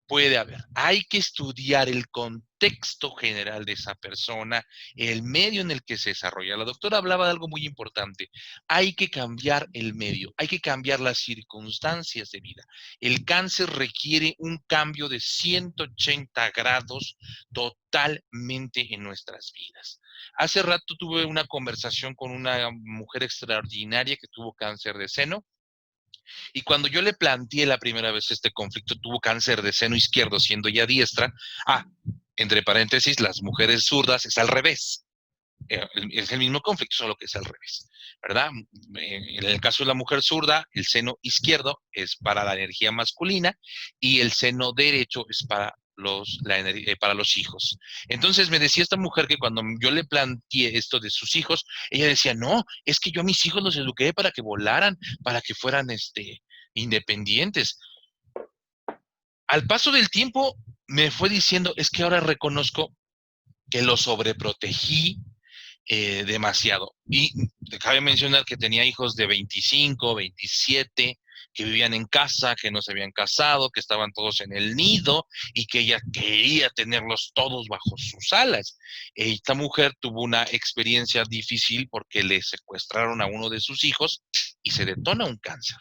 Puede haber. Hay que estudiar el contexto general de esa persona, el medio en el que se desarrolla. La doctora hablaba de algo muy importante. Hay que cambiar el medio, hay que cambiar las circunstancias de vida. El cáncer requiere un cambio de 180 grados totalmente en nuestras vidas. Hace rato tuve una conversación con una mujer extraordinaria que tuvo cáncer de seno. Y cuando yo le planteé la primera vez este conflicto, tuvo cáncer de seno izquierdo, siendo ya diestra. Ah, entre paréntesis, las mujeres zurdas es al revés. Es el mismo conflicto, solo que es al revés, ¿verdad? En el caso de la mujer zurda, el seno izquierdo es para la energía masculina y el seno derecho es para para los hijos. Entonces me decía esta mujer que cuando yo le planteé esto de sus hijos, ella decía, no, es que yo a mis hijos los eduqué para que volaran, para que fueran independientes. Al paso del tiempo me fue diciendo, es que ahora reconozco que los sobreprotegí demasiado. Y cabe mencionar que tenía hijos de 25, 27, que vivían en casa, que no se habían casado, que estaban todos en el nido y que ella quería tenerlos todos bajo sus alas. Esta mujer tuvo una experiencia difícil porque le secuestraron a uno de sus hijos y se detona un cáncer.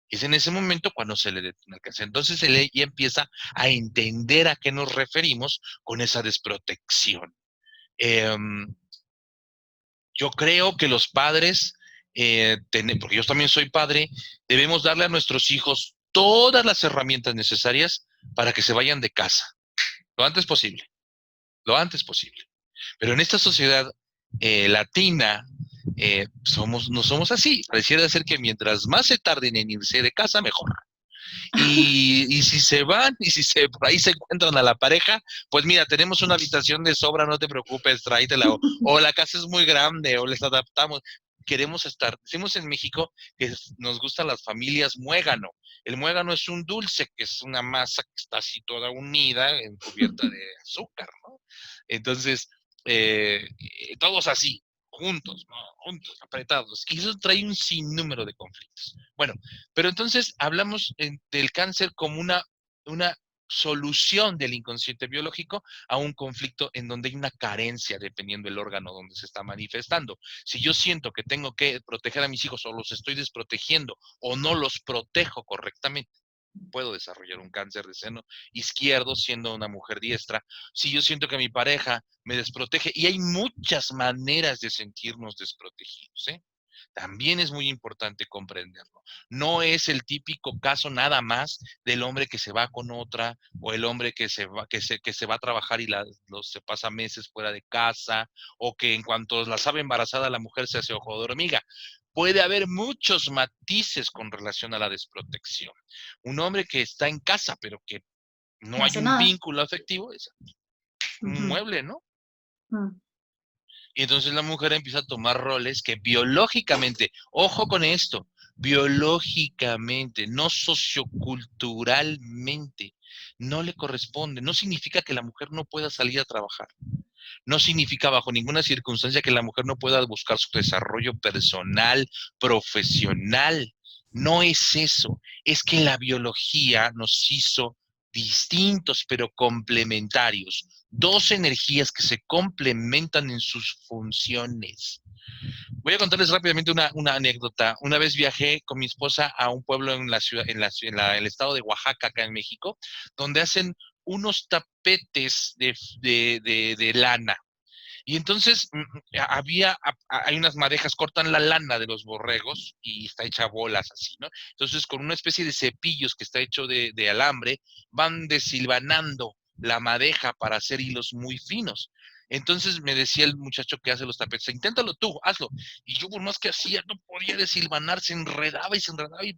Es en ese momento cuando se le detona el cáncer. Entonces ella empieza a entender a qué nos referimos con esa desprotección. Eh, yo creo que los padres, porque yo también soy padre, debemos darle a nuestros hijos todas las herramientas necesarias para que se vayan de casa, lo antes posible, lo antes posible. Pero en esta sociedad latina, no somos así. Pareciera ser que mientras más se tarden en irse de casa, mejor. Y si se van, y si por ahí se encuentran a la pareja, pues mira, tenemos una habitación de sobra, no te preocupes, tráetela, o la casa es muy grande, o les adaptamos. Queremos estar, decimos en México que nos gustan las familias muégano. El muégano es un dulce, que es una masa que está así toda unida, cubierta de azúcar, ¿no? Entonces, todos así, juntos, ¿no? Juntos, apretados. Y eso trae un sinnúmero de conflictos. Bueno, pero entonces hablamos del cáncer como una solución del inconsciente biológico a un conflicto en donde hay una carencia dependiendo del órgano donde se está manifestando. Si yo siento que tengo que proteger a mis hijos o los estoy desprotegiendo o no los protejo correctamente, puedo desarrollar un cáncer de seno izquierdo siendo una mujer diestra. Si yo siento que mi pareja me desprotege, y hay muchas maneras de sentirnos desprotegidos, ¿eh? También es muy importante comprenderlo. No es el típico caso nada más del hombre que se va con otra o el hombre que se va a trabajar y se pasa meses fuera de casa o que en cuanto la sabe embarazada la mujer se hace ojo de hormiga. Puede haber muchos matices con relación a la desprotección. Un hombre que está en casa pero que no No hay hace un nada. vínculo afectivo es un Ujú, mueble, ¿no? mm. Y entonces la mujer empieza a tomar roles que biológicamente, ojo con esto, biológicamente, no socioculturalmente, no le corresponde. No significa que la mujer no pueda salir a trabajar. No significa bajo ninguna circunstancia que la mujer no pueda buscar su desarrollo personal, profesional. No es eso. Es que la biología nos hizo distintos pero complementarios. Dos energías que se complementan en sus funciones. Voy a contarles rápidamente una anécdota. Una vez viajé con mi esposa a un pueblo en la ciudad, en el estado de Oaxaca, acá en México, donde hacen unos tapetes de lana. Y entonces hay unas madejas, cortan la lana de los borregos y está hecha bolas así, ¿no? Entonces con una especie de cepillos que está hecho de alambre, van desilvanando la madeja para hacer hilos muy finos. Entonces me decía el muchacho que hace los tapetes, inténtalo tú, hazlo. Y yo por más que hacía, no podía desilvanar, se enredaba y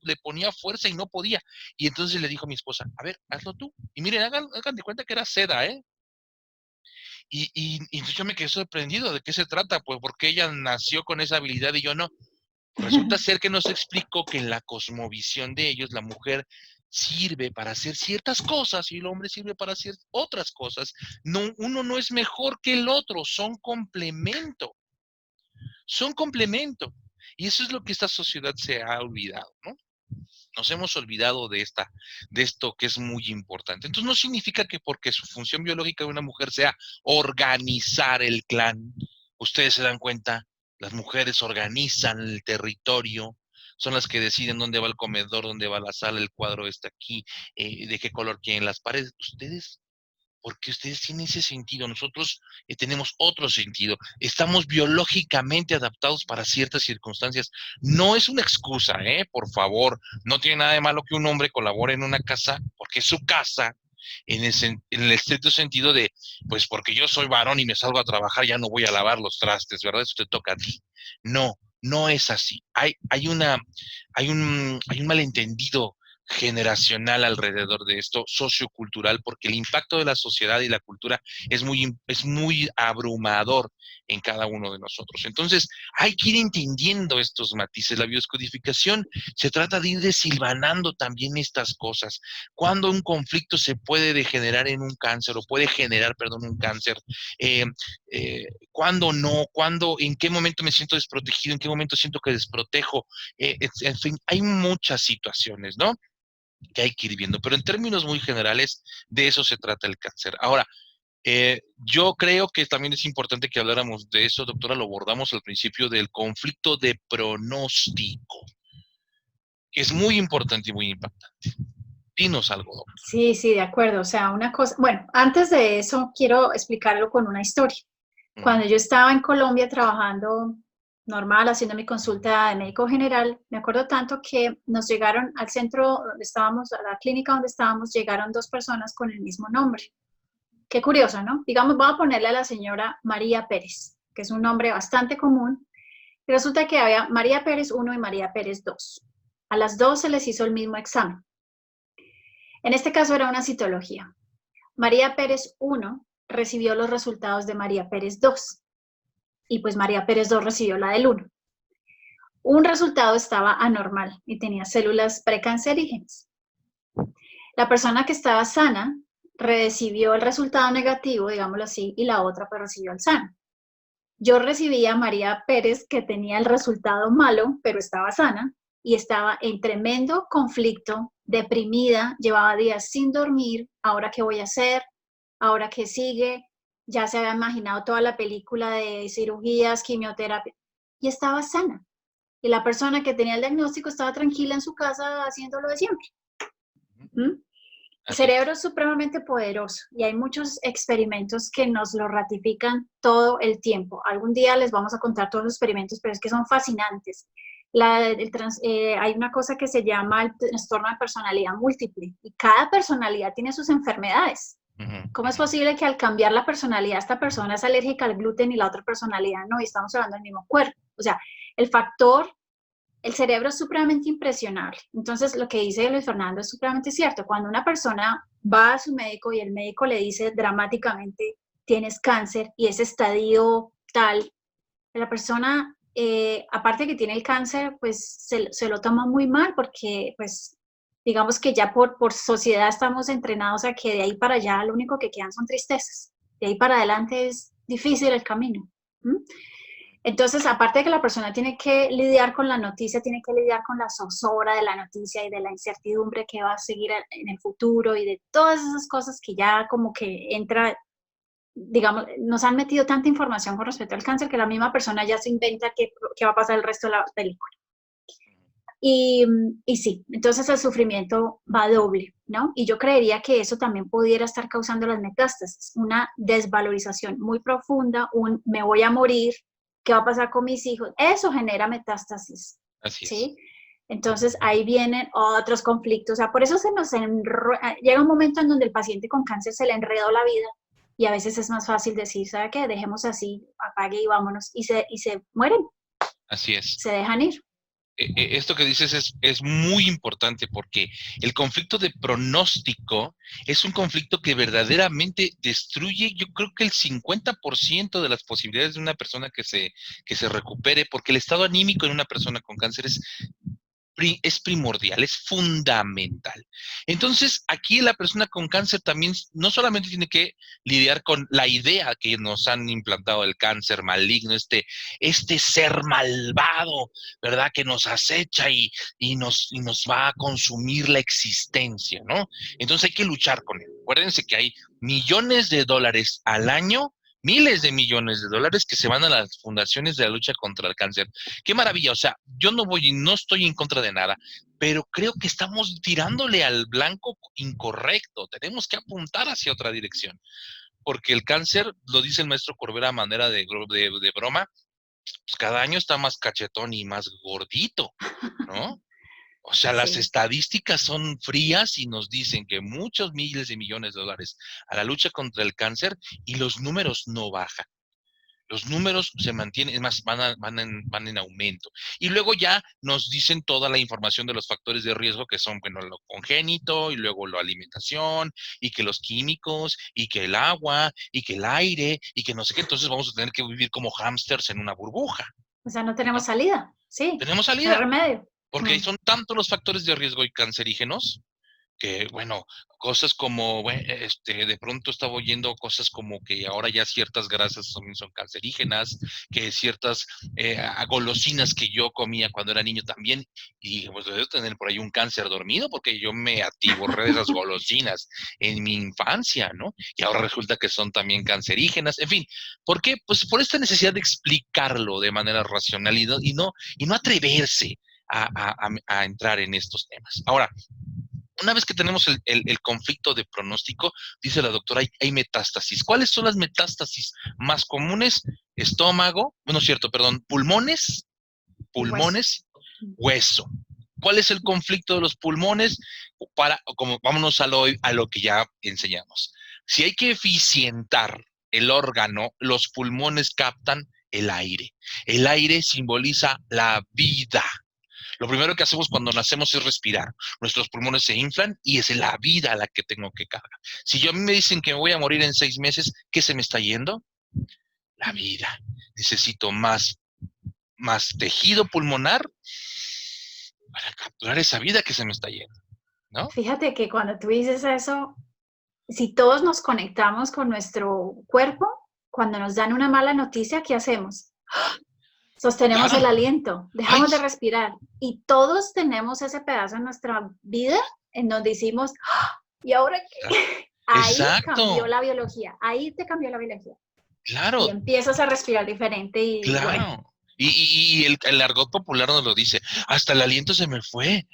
le ponía fuerza y no podía. Y entonces le dijo a mi esposa, a ver, hazlo tú. Y miren, hagan de cuenta que era seda, ¿eh? Y entonces yo me quedé sorprendido. ¿De qué se trata? Pues porque ella nació con esa habilidad y yo no. Resulta ser que nos explicó que en la cosmovisión de ellos la mujer sirve para hacer ciertas cosas y el hombre sirve para hacer otras cosas. No, uno no es mejor que el otro, son complemento, son complemento. Y eso es lo que esta sociedad se ha olvidado, ¿no? Nos hemos olvidado de esto que es muy importante. Entonces no significa que porque su función biológica de una mujer sea organizar el clan. Ustedes se dan cuenta, las mujeres organizan el territorio, son las que deciden dónde va el comedor, dónde va la sala, el cuadro está aquí, de qué color quieren las paredes. Ustedes, porque ustedes tienen ese sentido, nosotros tenemos otro sentido, estamos biológicamente adaptados para ciertas circunstancias. No es una excusa, por favor, no tiene nada de malo que un hombre colabore en una casa, porque es su casa, en el estricto sentido de, pues porque yo soy varón y me salgo a trabajar, ya no voy a lavar los trastes, ¿verdad? Eso te toca a ti. No, no es así. Hay un malentendido generacional alrededor de esto, sociocultural, porque el impacto de la sociedad y la cultura es muy abrumador en cada uno de nosotros. Entonces, hay que ir entendiendo estos matices. La bioscodificación se trata de ir desilvanando también estas cosas. Cuando un conflicto se puede degenerar en un cáncer, o puede generar, perdón, un cáncer, eh, cuándo no, en qué momento me siento desprotegido, en qué momento siento que desprotejo, en fin, hay muchas situaciones, ¿no? Que hay que ir viendo, pero en términos muy generales, de eso se trata el cáncer. Ahora, yo creo que también es importante que habláramos de eso, doctora, lo abordamos al principio, del conflicto de pronóstico, que es muy importante y muy impactante. Dinos algo, doctor. Sí, sí, de acuerdo. O sea, una cosa, bueno, antes de eso quiero explicarlo con una historia. Ujú. Cuando yo estaba en Colombia trabajando normal, haciendo mi consulta de médico general, me acuerdo tanto que nos llegaron al centro donde estábamos, a la clínica donde estábamos, llegaron dos personas con el mismo nombre. Qué curioso, ¿no? Digamos, voy a ponerle a la señora María Pérez, que es un nombre bastante común. Y resulta que había María Pérez 1 y María Pérez 2. A las dos se les hizo el mismo examen. En este caso era una citología. María Pérez 1 recibió los resultados de María Pérez 2 y pues María Pérez 2 recibió la del 1. Un resultado estaba anormal y tenía células precancerígenas. La persona que estaba sana recibió el resultado negativo, digámoslo así, y la otra pues recibió el sano. Yo recibí a María Pérez, que tenía el resultado malo, pero estaba sana, y estaba en tremendo conflicto, deprimida, llevaba días sin dormir, ahora qué voy a hacer, ahora qué sigue, ya se había imaginado toda la película de cirugías, quimioterapia, y estaba sana. Y la persona que tenía el diagnóstico estaba tranquila en su casa haciéndolo de siempre. ¿Mm? El Así es. cerebro es supremamente poderoso y hay muchos experimentos que nos lo ratifican todo el tiempo. Algún día les vamos a contar todos los experimentos, pero es que son fascinantes. Hay una cosa que se llama el trastorno de personalidad múltiple y cada personalidad tiene sus enfermedades. Ujú, ¿Cómo es ujú. posible que al cambiar la personalidad esta persona es alérgica al gluten y la otra personalidad no? Y estamos hablando del mismo cuerpo. O sea, el factor, el cerebro es supremamente impresionable. Entonces, lo que dice Luis Fernando es supremamente cierto. Cuando una persona va a su médico y el médico le dice dramáticamente, tienes cáncer y ese estadio tal, la persona, aparte que tiene el cáncer, pues se lo toma muy mal porque, pues, digamos que ya por sociedad estamos entrenados a que de ahí para allá lo único que quedan son tristezas. De ahí para adelante es difícil el camino. ¿Mm? Entonces, aparte de que la persona tiene que lidiar con la noticia, tiene que lidiar con la zozobra de la noticia y de la incertidumbre que va a seguir en el futuro y de todas esas cosas que ya como que entra, digamos, nos han metido tanta información con respecto al cáncer que la misma persona ya se inventa qué va a pasar el resto de la película. Y sí, entonces el sufrimiento va doble, ¿no? Y yo creería que eso también pudiera estar causando las metástasis, una desvalorización muy profunda, un me voy a morir, ¿qué va a pasar con mis hijos? Eso genera metástasis, Así es. ¿sí? Entonces ahí vienen otros conflictos, o sea, por eso llega un momento en donde el paciente con cáncer se le enredó la vida y a veces es más fácil decir, ¿sabe qué? Dejemos así, apague y vámonos, y se mueren, Así es. se dejan ir. Esto que dices es muy importante porque el conflicto de pronóstico es un conflicto que verdaderamente destruye, yo creo que el 50% de las posibilidades de una persona que se recupere, porque el estado anímico en una persona con cáncer es primordial, es fundamental. Entonces, aquí la persona con cáncer también no solamente tiene que lidiar con la idea que nos han implantado del cáncer maligno, este ser malvado, ¿verdad? Que nos acecha y nos va a consumir la existencia, ¿no? Entonces hay que luchar con él. Acuérdense que hay millones de dólares al año, miles de millones de dólares que se van a las fundaciones de la lucha contra el cáncer. Qué maravilla, o sea, yo no estoy en contra de nada, pero creo que estamos tirándole al blanco incorrecto. Tenemos que apuntar hacia otra dirección, porque el cáncer, lo dice el maestro Corbera a manera de broma, pues cada año está más cachetón y más gordito, ¿no? O sea, las Sí. estadísticas son frías y nos dicen que muchos miles de millones de dólares a la lucha contra el cáncer y los números no bajan. Los números se mantienen, es más, van en aumento. Y luego ya nos dicen toda la información de los factores de riesgo que son, bueno, lo congénito y luego la alimentación y que los químicos y que el agua y que el aire y que no sé qué. Entonces vamos a tener que vivir como hámsters en una burbuja, O sea, no tenemos ¿no? salida, sí, Tenemos no hay salida remedio. porque Mm. son tantos los factores de riesgo y cancerígenos que, bueno, cosas como, de pronto estaba oyendo cosas como que ahora ya ciertas grasas también son cancerígenas, que ciertas golosinas que yo comía cuando era niño también, y dije, pues debo tener por ahí un cáncer dormido porque yo me atiborré de esas golosinas en mi infancia, ¿no? Y ahora resulta que son también cancerígenas, en fin, ¿por qué? Pues por esta necesidad de explicarlo de manera racional y no atreverse a entrar en estos temas. Ahora, una vez que tenemos el conflicto de pronóstico, dice la doctora, hay metástasis. ¿Cuáles son las metástasis más comunes? Estómago, bueno, cierto, perdón, Y hueso. pulmones, hueso. ¿Cuál es el conflicto de los pulmones? Vámonos a lo que ya enseñamos. Si hay que eficientar el órgano, los pulmones captan el aire. El aire simboliza la vida. Lo primero que hacemos cuando nacemos es respirar. Nuestros pulmones se inflan y es la vida la que tengo que cargar. Si a mí me dicen que me voy a morir en 6 meses, ¿qué se me está yendo? La vida. Necesito más tejido pulmonar para capturar esa vida que se me está yendo, ¿no? Fíjate que cuando tú dices eso, si todos nos conectamos con nuestro cuerpo, cuando nos dan una mala noticia, ¿qué hacemos? Sostenemos Claro. el aliento, Ay, dejamos de respirar y todos tenemos ese pedazo en nuestra vida en donde decimos, ¡ah! ¿Y ahora qué? Ahí cambió exacto. la biología, ahí te cambió la biología y Claro, empiezas a respirar diferente y bueno, claro. Y el argot popular nos lo dice, hasta el aliento se me fue.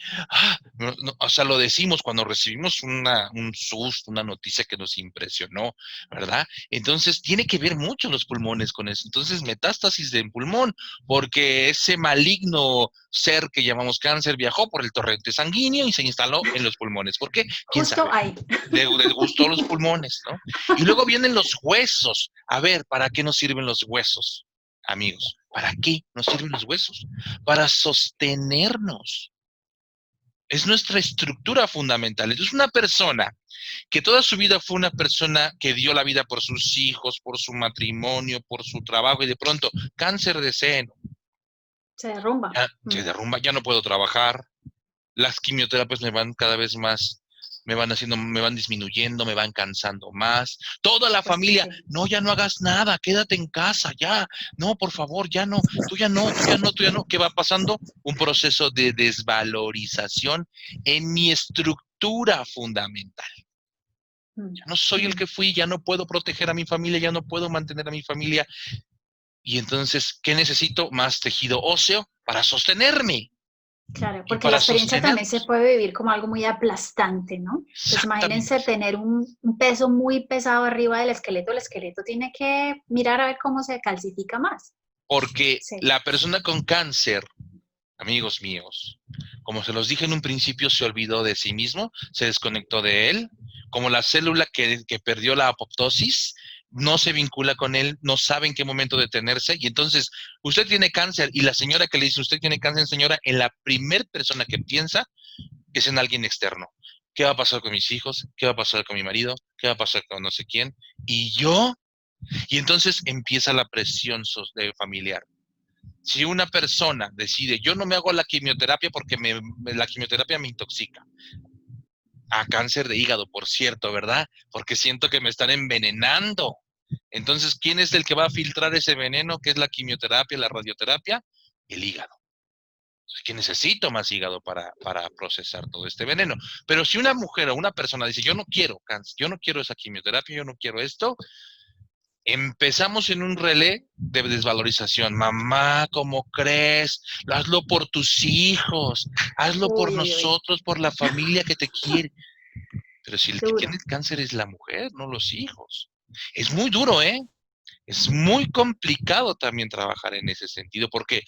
O sea, lo decimos cuando recibimos un susto, una noticia que nos impresionó, ¿verdad? Entonces, tiene que ver mucho los pulmones con eso. Entonces, metástasis de pulmón, porque ese maligno ser que llamamos cáncer viajó por el torrente sanguíneo y se instaló en los pulmones. ¿Por qué? ¿Quién Justo sabe? ahí. Le gustó los pulmones, ¿no? Y luego vienen los huesos. A ver, ¿para qué nos sirven los huesos, amigos? ¿Para qué nos sirven los huesos? Para sostenernos. Es nuestra estructura fundamental. Entonces, una persona que toda su vida fue una persona que dio la vida por sus hijos, por su matrimonio, por su trabajo, y de pronto, cáncer de seno, Se derrumba. ya se derrumba, ya no puedo trabajar, las quimioterapias me van cada vez más, me van disminuyendo, me van cansando más. Toda la Pues familia, sí. no, ya no hagas nada, quédate en casa, ya, no, por favor, ya no, tú ya no, tú ya no, tú ya no. ¿Qué va pasando? Un proceso de desvalorización en mi estructura fundamental. Ya no soy el que fui, ya no puedo proteger a mi familia, ya no puedo mantener a mi familia. Y entonces, ¿qué necesito? Más tejido óseo para sostenerme. Claro, Y porque la para experiencia también se sostenernos. puede vivir como algo muy aplastante, ¿no? Pues imagínense Exactamente. tener un peso muy pesado arriba del esqueleto, el esqueleto tiene que mirar a ver cómo se calcifica más. Porque Sí, la persona con cáncer, amigos míos, como se los dije en un principio, se olvidó de sí mismo, se desconectó de él, como la célula que perdió la apoptosis, no se vincula con él, no sabe en qué momento detenerse, y entonces usted tiene cáncer, y la señora que le dice, usted tiene cáncer, señora, en la primer persona que piensa es en alguien externo. ¿Qué va a pasar con mis hijos? ¿Qué va a pasar con mi marido? ¿Qué va a pasar con no sé quién? Y yo, y entonces empieza la presión familiar. Si una persona decide, yo no me hago la quimioterapia porque la quimioterapia me intoxica, a cáncer de hígado, por cierto, ¿verdad? Porque siento que me están envenenando. Entonces, ¿quién es el que va a filtrar ese veneno, que es la quimioterapia, la radioterapia? El hígado. Es que necesito más hígado para procesar todo este veneno. Pero si una mujer o una persona dice, yo no quiero cáncer, yo no quiero esa quimioterapia, yo no quiero esto, empezamos en un relé de desvalorización. Mamá, ¿cómo crees? Hazlo por tus hijos, hazlo por uy, uy, uy, nosotros, por la familia que te quiere. Pero si el que tiene duro. el cáncer es la mujer, no los hijos. Es muy duro, ¿eh? Es muy complicado también trabajar en ese sentido, porque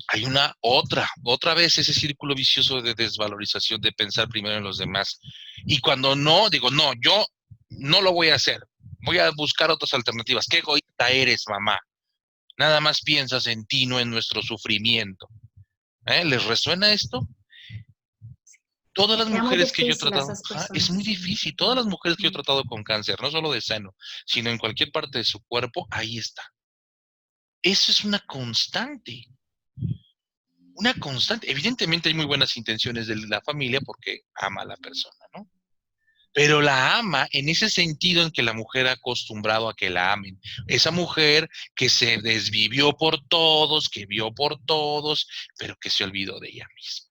hay otra vez ese círculo vicioso de desvalorización, de pensar primero en los demás. Y cuando no, digo, no, yo no lo voy a hacer. Voy a buscar otras alternativas. Qué egoísta eres, mamá. Nada más piensas en ti, no en nuestro sufrimiento. ¿Les resuena esto? Todas Le las queda muy mujeres que yo he difícil a tratado, esas es muy personas. difícil. Todas las mujeres que yo he Mm. tratado con cáncer, no solo de seno, sino en cualquier parte de su cuerpo, ahí está. Eso es una constante. Una constante. Evidentemente hay muy buenas intenciones de la familia porque ama a la persona, ¿no? Pero la ama en ese sentido en que la mujer ha acostumbrado a que la amen. Esa mujer que se desvivió por todos, que vio por todos, pero que se olvidó de ella misma.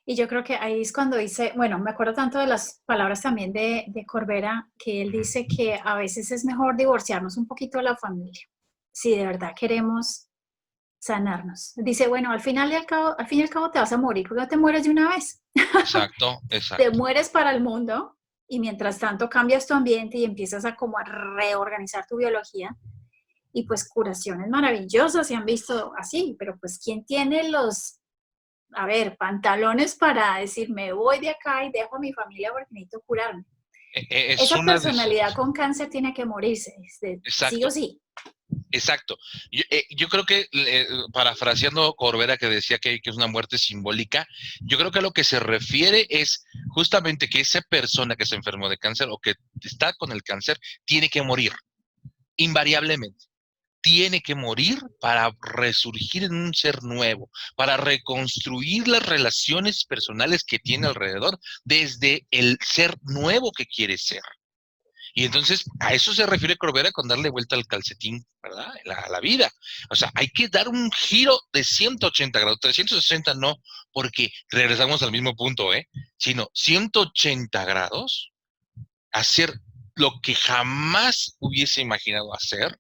Y yo creo que ahí es cuando dice, bueno, me acuerdo tanto de las palabras también de Corbera, que él dice que a veces es mejor divorciarnos un poquito de la familia, si de verdad queremos sanarnos. Dice, bueno, al fin y al cabo te vas a morir, porque no te mueres de una vez. Exacto, Te exacto. mueres para el mundo y mientras tanto cambias tu ambiente y empiezas a como a reorganizar tu biología y pues curaciones maravillosas se han visto así, pero pues ¿quién tiene los, a ver, pantalones para decir me voy de acá y dejo a mi familia porque necesito curarme? Es Esa una personalidad decisión. con cáncer tiene que morirse, sí o Exacto. sí. Exacto. Yo creo que, parafraseando Corbera que decía que es una muerte simbólica, yo creo que a lo que se refiere es justamente que esa persona que se enfermó de cáncer o que está con el cáncer tiene que morir, invariablemente. Tiene que morir para resurgir en un ser nuevo, para reconstruir las relaciones personales que tiene alrededor desde el ser nuevo que quiere ser. Y entonces a eso se refiere Corbera con darle vuelta al calcetín, ¿verdad? La vida. O sea, hay que dar un giro de 180 grados, 360 no, porque regresamos al mismo punto, ¿eh? Sino 180 grados, hacer lo que jamás hubiese imaginado hacer,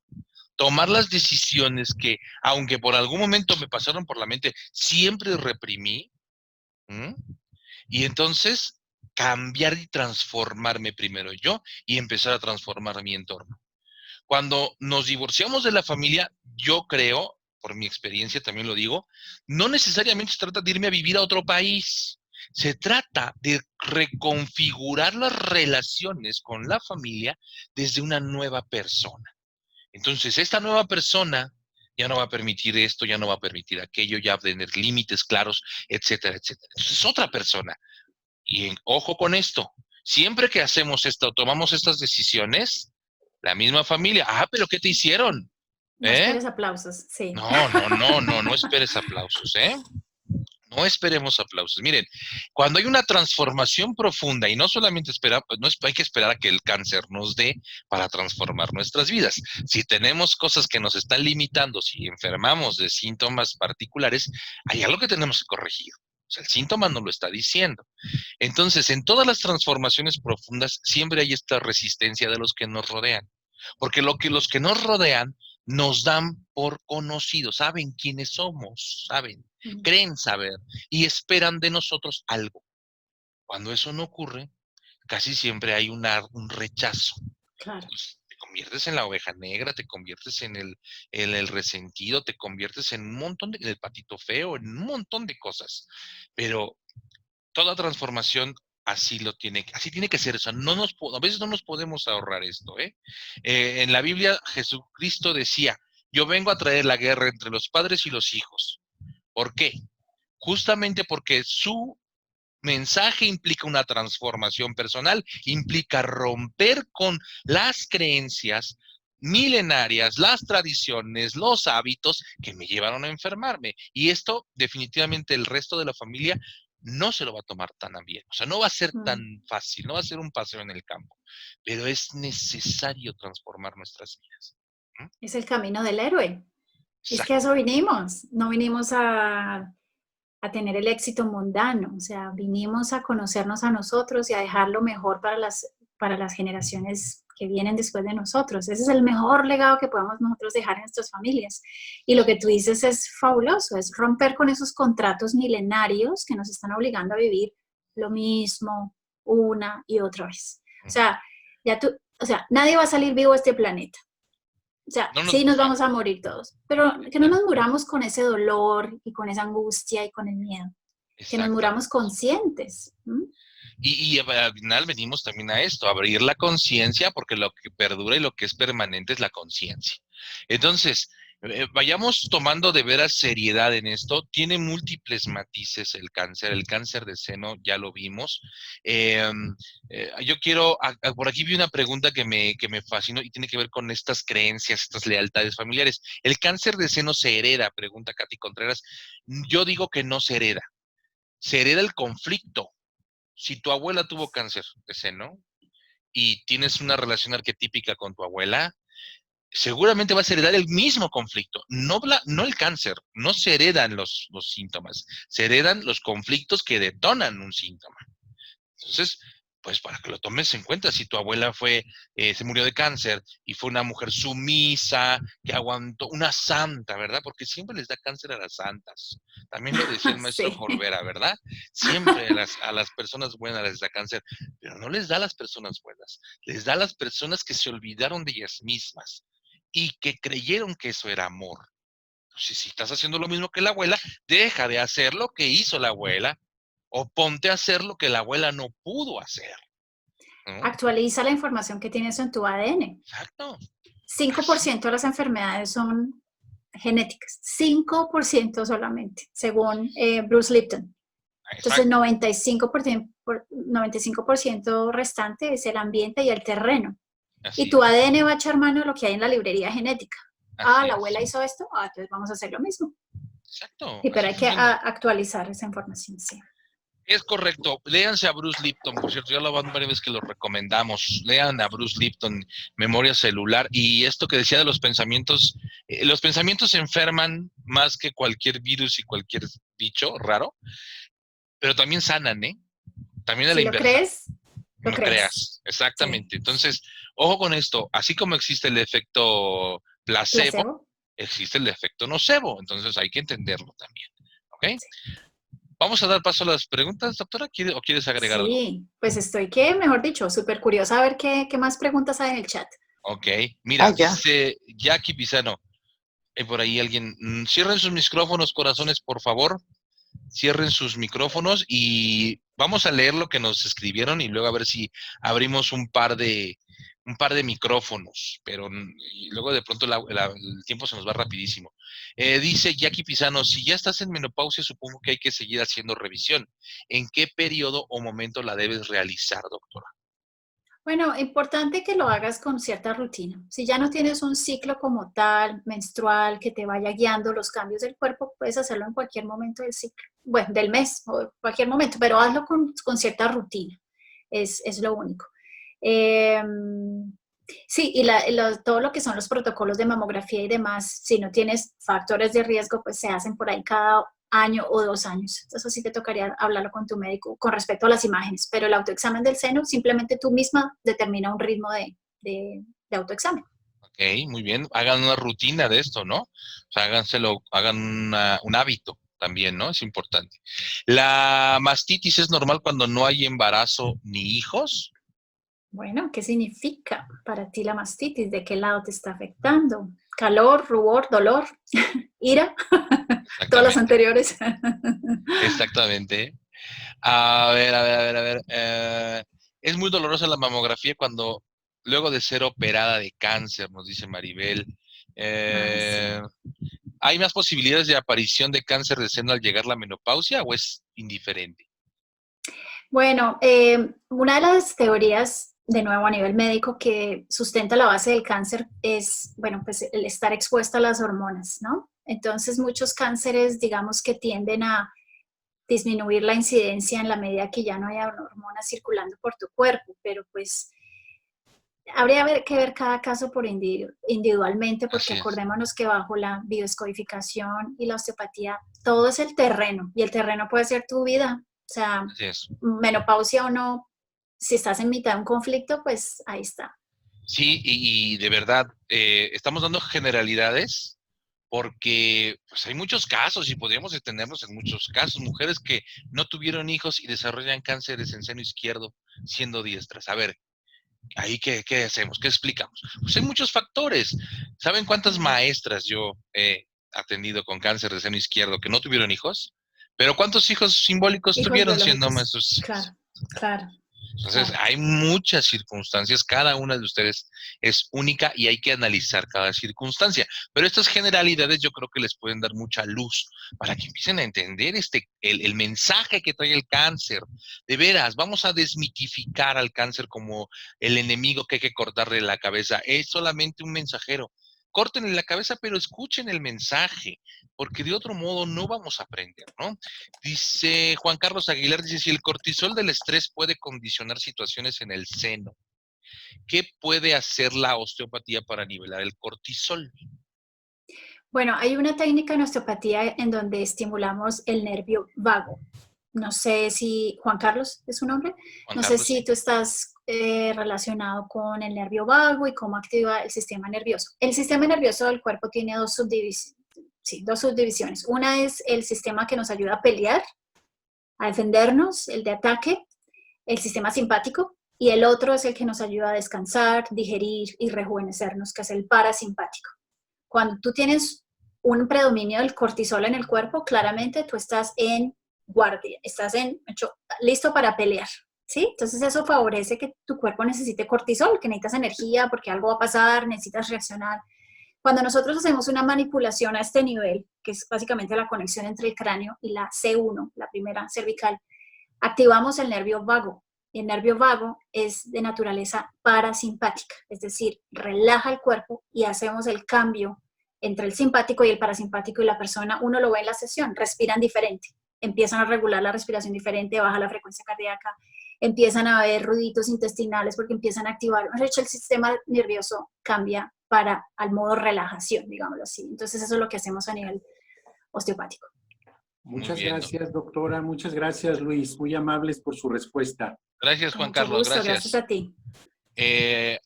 tomar las decisiones que, aunque por algún momento me pasaron por la mente, siempre reprimí, ¿m? Y entonces cambiar y transformarme primero yo y empezar a transformar mi entorno. Cuando nos divorciamos de la familia, yo creo, por mi experiencia también lo digo, no necesariamente se trata de irme a vivir a otro país. Se trata de reconfigurar las relaciones con la familia desde una nueva persona. Entonces, esta nueva persona ya no va a permitir esto, ya no va a permitir aquello, ya va a tener límites claros, etcétera, etcétera. Entonces, es otra persona. Ojo con esto, siempre que hacemos esto, tomamos estas decisiones, la misma familia, pero ¿qué te hicieron? No esperes aplausos, sí. No esperes aplausos, ¿eh? No esperemos aplausos. Miren, cuando hay una transformación profunda y no solamente hay que esperar a que el cáncer nos dé para transformar nuestras vidas. Si tenemos cosas que nos están limitando, si enfermamos de síntomas particulares, hay algo que tenemos que corregir. O sea, el síntoma nos lo está diciendo. Entonces, en todas las transformaciones profundas siempre hay esta resistencia de los que nos rodean. Porque los que nos rodean nos dan por conocidos, saben quiénes somos, saben, creen saber y esperan de nosotros algo. Cuando eso no ocurre, casi siempre hay un rechazo. Claro. Te conviertes en la oveja negra, te conviertes en el resentido, te conviertes en un montón el patito feo, en un montón de cosas. Pero toda transformación así tiene que ser. O sea, a veces no nos podemos ahorrar esto, ¿eh? En la Biblia, Jesucristo decía, yo vengo a traer la guerra entre los padres y los hijos. ¿Por qué? Justamente porque su mensaje implica una transformación personal, implica romper con las creencias milenarias, las tradiciones, los hábitos que me llevaron a enfermarme. Y esto definitivamente el resto de la familia no se lo va a tomar tan a bien. O sea, no va a ser tan fácil, no va a ser un paseo en el campo, pero es necesario transformar nuestras vidas. Es el camino del héroe. Exacto. Es que a eso vinimos, no vinimos a tener el éxito mundano, o sea, vinimos a conocernos a nosotros y a dejar lo mejor para las generaciones que vienen después de nosotros. Ese es el mejor legado que podemos nosotros dejar en nuestras familias. Y lo que tú dices es fabuloso, es romper con esos contratos milenarios que nos están obligando a vivir lo mismo una y otra vez. O sea, nadie va a salir vivo de este planeta. O sea, sí nos vamos a morir todos, pero que no nos muramos con ese dolor y con esa angustia y con el miedo. Que nos muramos conscientes. Y al final venimos también a esto, a abrir la conciencia, porque lo que perdura y lo que es permanente es la conciencia. Entonces, vayamos tomando de veras seriedad en esto. Tiene múltiples matices el cáncer de seno, ya lo vimos. Yo quiero, por aquí vi una pregunta que me fascinó y tiene que ver con estas creencias, estas lealtades familiares. ¿El cáncer de seno se hereda? Pregunta Katy Contreras. Yo digo que no se hereda. Se hereda el conflicto. Si tu abuela tuvo cáncer de seno y tienes una relación arquetípica con tu abuela, seguramente vas a heredar el mismo conflicto. No el cáncer, no se heredan los síntomas, se heredan los conflictos que detonan un síntoma. Entonces, pues para que lo tomes en cuenta, si tu abuela se murió de cáncer y fue una mujer sumisa, que aguantó, una santa, ¿verdad? Porque siempre les da cáncer a las santas. También lo decía el maestro Corbera, ¿verdad? Siempre a las personas buenas les da cáncer, pero no les da a las personas buenas, les da a las personas que se olvidaron de ellas mismas y que creyeron que eso era amor. Entonces, si estás haciendo lo mismo que la abuela, deja de hacer lo que hizo la abuela, o ponte a hacer lo que la abuela no pudo hacer. Actualiza la información que tienes en tu ADN. Exacto. 5% de las enfermedades son genéticas. 5% solamente, según Bruce Lipton. Entonces, 95% restante es el ambiente y el terreno. Y tu ADN va a echar mano de lo que hay en la librería genética. La abuela hihizo esto, entonces vamos a hacer lo mismo. Exacto. Sí, pero hay que actualizar esa información, sí. Es correcto. Léanse a Bruce Lipton, por cierto, ya lo van varias veces que lo recomendamos. Lean a Bruce Lipton, Memoria Celular. Y esto que decía de los pensamientos enferman más que cualquier virus y cualquier bicho raro, pero también sanan, ¿eh? También a la inversa. ¿Lo crees? Exactamente. Sí. Entonces, ojo con esto. Así como existe el efecto placebo, placebo. existe el efecto nocebo. Entonces hay que entenderlo también. ¿Ok? Vamos a dar paso a las preguntas, doctora, ¿o quieres agregar algo? Sí, pues estoy que, mejor dicho, súper curiosa a ver qué más preguntas hay en el chat. Ok, mira, dice Jackie Pizano, por ahí alguien, cierren sus micrófonos, corazones, por favor, cierren sus micrófonos y vamos a leer lo que nos escribieron y luego a ver si abrimos un par de micrófonos, pero y luego de pronto el tiempo se nos va rapidísimo. Dice Jackie Pizano, si ya estás en menopausia, supongo que hay que seguir haciendo revisión. ¿En qué periodo o momento la debes realizar, doctora? Bueno, importante que lo hagas con cierta rutina. Si ya no tienes un ciclo como tal, menstrual, que te vaya guiando los cambios del cuerpo, puedes hacerlo en cualquier momento del ciclo, bueno, del mes o cualquier momento, pero hazlo con cierta rutina, es lo único. Sí, y todo lo que son los protocolos de mamografía y demás, si no tienes factores de riesgo, pues se hacen por ahí cada año o 2 años. Eso sí te tocaría hablarlo con tu médico con respecto a las imágenes, pero el autoexamen del seno simplemente tú misma determina un ritmo de autoexamen. Ok, muy bien. Hagan una rutina de esto, ¿no? O sea, hagan un hábito también, ¿no? Es importante. ¿La mastitis es normal cuando no hay embarazo ni hijos? Bueno, ¿qué significa para ti la mastitis? ¿De qué lado te está afectando? ¿Calor, rubor, dolor, ira? Todas las Exactamente, anteriores. exactamente. A ver. Es muy dolorosa la mamografía cuando, luego de ser operada de cáncer, nos dice Maribel. Ay, sí. Eh, ¿Hay más posibilidades de aparición de cáncer de seno al llegar la menopausia o es indiferente? Bueno, una de las teorías, de nuevo a nivel médico, que sustenta la base del cáncer es, bueno, pues el estar expuesta a las hormonas, ¿no? Entonces, muchos cánceres, digamos que tienden a disminuir la incidencia en la medida que ya no haya hormonas circulando por tu cuerpo, pero pues habría que ver cada caso por individualmente, porque Así es, acordémonos que bajo la biodescodificación y la osteopatía, todo es el terreno, y el terreno puede ser tu vida. O sea, así es. menopausia o no, si estás en mitad de un conflicto, pues ahí está. Sí, y de verdad, estamos dando generalidades porque pues, hay muchos casos y podríamos extendernos en muchos casos. Mujeres que no tuvieron hijos y desarrollan cánceres en seno izquierdo siendo diestras. A ver, ahí qué hacemos, qué explicamos. Pues hay muchos factores. ¿Saben cuántas Mm. maestras yo he atendido con cáncer de seno izquierdo que no tuvieron hijos? Pero ¿cuántos hijos simbólicos Hijos tuvieron siendo biológicos, maestros? claro, claro, Entonces, claro. hay muchas circunstancias, cada una de ustedes es única y hay que analizar cada circunstancia. Pero estas generalidades yo creo que les pueden dar mucha luz para que empiecen a entender el mensaje que trae el cáncer. De veras, vamos a desmitificar al cáncer como el enemigo que hay que cortarle la cabeza. Es solamente un mensajero. Córtenle la cabeza, pero escuchen el mensaje, porque de otro modo no vamos a aprender, ¿no? Dice Juan Carlos Aguilar, dice, si el cortisol del estrés puede condicionar situaciones en el seno, ¿qué puede hacer la osteopatía para nivelar el cortisol? Bueno, hay una técnica en osteopatía en donde estimulamos el nervio vago. No sé si, Juan Carlos es su nombre, Juan no sé Carlos, si sí. tú estás relacionado con el nervio vago y cómo activa el sistema nervioso. El sistema nervioso del cuerpo tiene dos subdivisiones. Una es el sistema que nos ayuda a pelear, a defendernos, el de ataque, el sistema simpático, y el otro es el que nos ayuda a descansar, digerir y rejuvenecernos, que es el parasimpático. Cuando tú tienes un predominio del cortisol en el cuerpo, claramente tú estás en guardia, estás listo para pelear, ¿sí? Entonces eso favorece que tu cuerpo necesite cortisol, que necesitas energía porque algo va a pasar, necesitas reaccionar. Cuando nosotros hacemos una manipulación a este nivel, que es básicamente la conexión entre el cráneo y la C1, la primera cervical, activamos el nervio vago. Y el nervio vago es de naturaleza parasimpática, es decir, relaja el cuerpo y hacemos el cambio entre el simpático y el parasimpático y la persona, uno lo ve en la sesión, respiran diferente, empiezan a regular la respiración diferente, baja la frecuencia cardíaca, empiezan a haber ruiditos intestinales porque empiezan a activar, de hecho el sistema nervioso cambia al modo relajación, digámoslo así. Entonces eso es lo que hacemos a nivel osteopático. Muy Muchas bien. gracias, doctora. Muchas gracias, Luis. Muy amables por su respuesta. Gracias, Con Juan mucho Carlos, gusto, gracias gracias. a ti.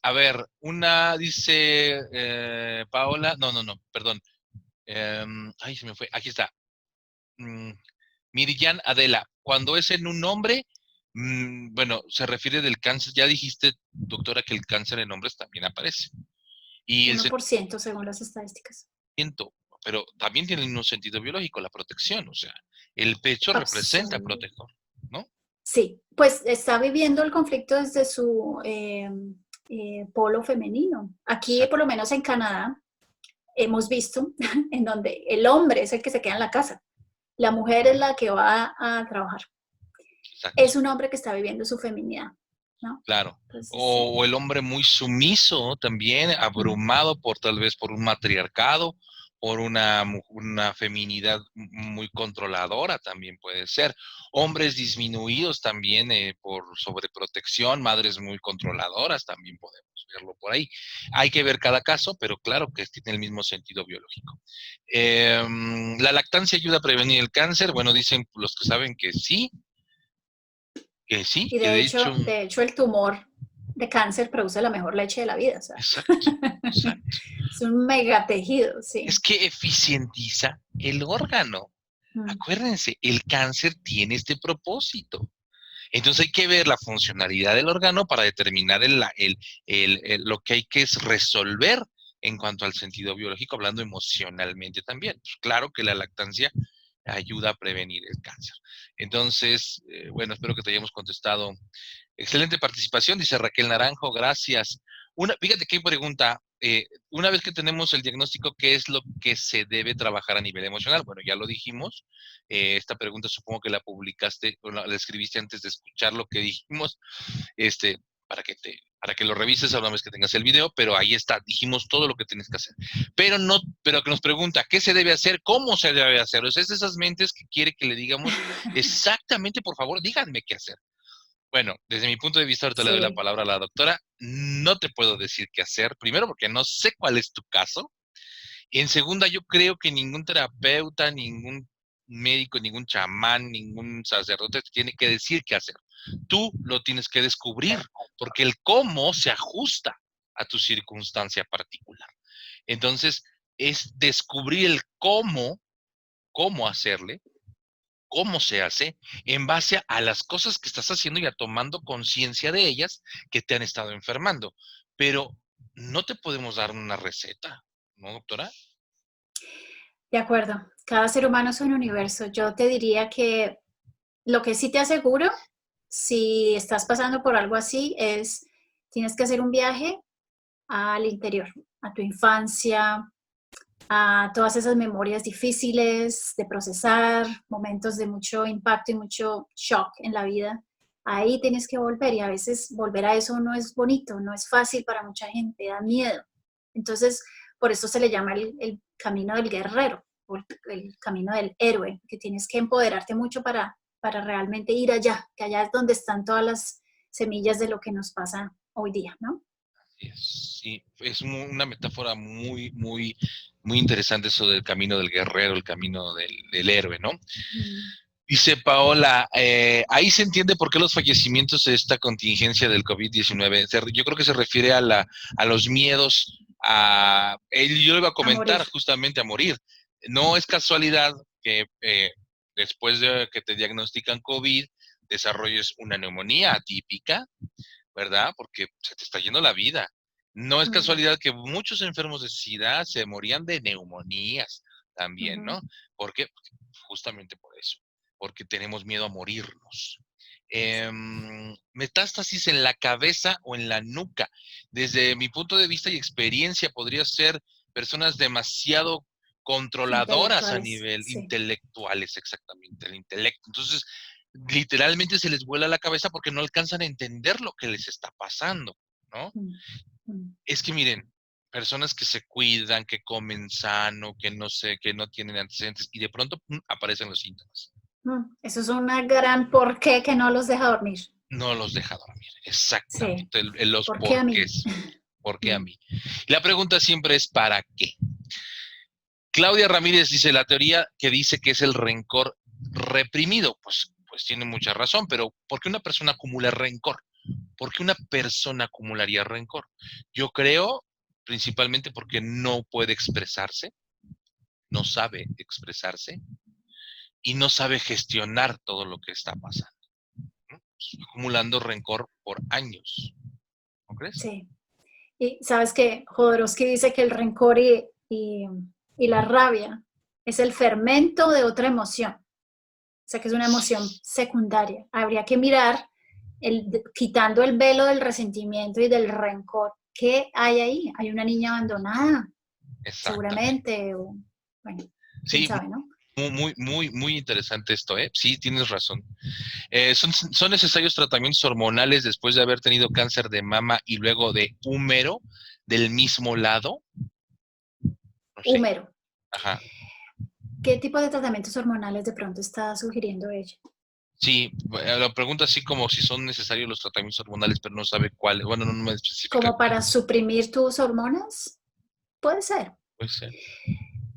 A ver, una dice Paola, no, perdón. Ay, se me fue, aquí está. Mm, Miriam Adela, cuando es en un hombre, bueno, se refiere del cáncer, ya dijiste, doctora, que el cáncer en hombres también aparece. Y el 1% según las estadísticas. sentimiento, pero también tiene el mismo sentido biológico, la protección, o sea, el pecho representa Absolutamente. protector, ¿no? Sí, pues está viviendo el conflicto desde su polo femenino. Aquí, por Exacto, lo menos en Canadá, hemos visto en donde el hombre es el que se queda en la casa, la mujer es la que va a trabajar. exacto. Es un hombre que está viviendo su feminidad, ¿no? Claro. Entonces, O sí. el hombre muy sumiso también, abrumado por tal vez por un matriarcado, por una feminidad muy controladora también puede ser. Hombres disminuidos también por sobreprotección, madres muy controladoras también podemos verlo por ahí. Hay que ver cada caso, pero claro que tiene el mismo sentido biológico. La lactancia ayuda a prevenir el cáncer. Bueno, dicen los que saben que sí, Y que de hecho, de hecho, el tumor de cáncer produce la mejor leche de la vida. O sea, exacto. Exacto. es un megatejido, Es sí. que eficientiza el órgano. Mm. Acuérdense, el cáncer tiene este propósito. Entonces hay que ver la funcionalidad del órgano para determinar lo que hay que es resolver en cuanto al sentido biológico, hablando emocionalmente también. Pues claro que la lactancia ayuda a prevenir el cáncer. Entonces, bueno, espero que te hayamos contestado. Excelente participación, dice Raquel Naranjo, gracias. Fíjate qué pregunta. Una vez que tenemos el diagnóstico, ¿qué es lo que se debe trabajar a nivel emocional? Bueno, ya lo dijimos. Esta pregunta supongo que la publicaste o la escribiste antes de escuchar lo que dijimos, este, para que lo revises a una vez que tengas el video, pero ahí está, dijimos todo lo que tienes que hacer. Pero que nos pregunta, ¿qué se debe hacer? ¿Cómo se debe hacer? O sea, es de esas mentes que quiere que le digamos exactamente, por favor, díganme qué hacer. Bueno, desde mi punto de vista, ahorita le doy la Sí, palabra a la doctora. No te puedo decir qué hacer. Primero, porque no sé cuál es tu caso. Y en segunda, yo creo que ningún terapeuta, ningún médico, ningún chamán, ningún sacerdote te tiene que decir qué hacer. Tú lo tienes que descubrir, porque el cómo se ajusta a tu circunstancia particular. Entonces, es descubrir el cómo hacerle, cómo se hace en base a las cosas que estás haciendo y a tomando conciencia de ellas que te han estado enfermando. Pero no te podemos dar una receta, ¿no, doctora? de acuerdo. Cada ser humano es un universo. Yo te diría que lo que sí te aseguro, si estás pasando por algo así, es tienes que hacer un viaje al interior, a tu infancia, a todas esas memorias difíciles de procesar, momentos de mucho impacto y mucho shock en la vida. Ahí tienes que volver y a veces volver a eso no es bonito, no es fácil para mucha gente, da miedo. Entonces, por eso se le llama el camino del guerrero, o el camino del héroe, que tienes que empoderarte mucho para realmente ir allá, que allá es donde están todas las semillas de lo que nos pasa hoy día, ¿no? Sí, es una metáfora muy interesante eso del camino del guerrero, el camino del héroe, ¿no? Mm. Dice Paola, ahí se entiende por qué los fallecimientos de esta contingencia del COVID-19. Yo creo que se refiere a los miedos, yo le iba a A morir. comentar justamente a morir. No es casualidad que después de que te diagnostican COVID, desarrolles una neumonía atípica, ¿verdad? Porque se te está yendo la vida. No es Mm. casualidad que muchos enfermos de SIDA se morían de neumonías también, Ujú. ¿no? ¿Por qué? Justamente por eso, porque tenemos miedo a morirnos. Metástasis en la cabeza o en la nuca. Desde mi punto de vista y experiencia, podría ser personas demasiado controladoras a Intelectuales, nivel sí. intelectuales, exactamente, el intelecto. Entonces, literalmente se les vuela la cabeza porque no alcanzan a entender lo que les está pasando, ¿no? Mm, mm, Es que miren, personas que se cuidan, que comen sano, que no sé, que no tienen antecedentes y de pronto aparecen los síntomas. Eso es una gran por qué que no los deja dormir. No los deja dormir, Sí. exactamente, los ¿Por qué a mí? porqués. ¿Por qué a Mm, mí? Y la pregunta siempre es ¿para qué? Claudia Ramírez dice la teoría que dice que es el rencor reprimido. Pues tiene mucha razón, pero ¿por qué una persona acumula rencor? ¿Por qué una persona acumularía rencor? Yo creo principalmente porque no puede expresarse, no sabe expresarse y no sabe gestionar todo lo que está pasando, ¿no? Acumulando rencor por años, ¿no crees? Sí. Y sabes que Jodorowsky dice que el rencor y la rabia es el fermento de otra emoción. O sea que es una emoción secundaria. Habría que mirar, quitando el velo del resentimiento y del rencor. ¿Qué hay ahí? Hay una niña abandonada, Exactamente. seguramente. O, bueno, quién Sí, sabe, ¿no? muy interesante esto, ¿eh? Sí, tienes razón. ¿Son necesarios tratamientos hormonales después de haber tenido cáncer de mama y luego de húmero del mismo lado? No sé. Húmero. Ajá. ¿Qué tipo de tratamientos hormonales de pronto está sugiriendo ella? Sí, lo pregunta así como si son necesarios los tratamientos hormonales, pero no sabe cuáles. Bueno, no me especifica ¿Como para cuáles. suprimir tus hormonas? Puede ser. Puede ser.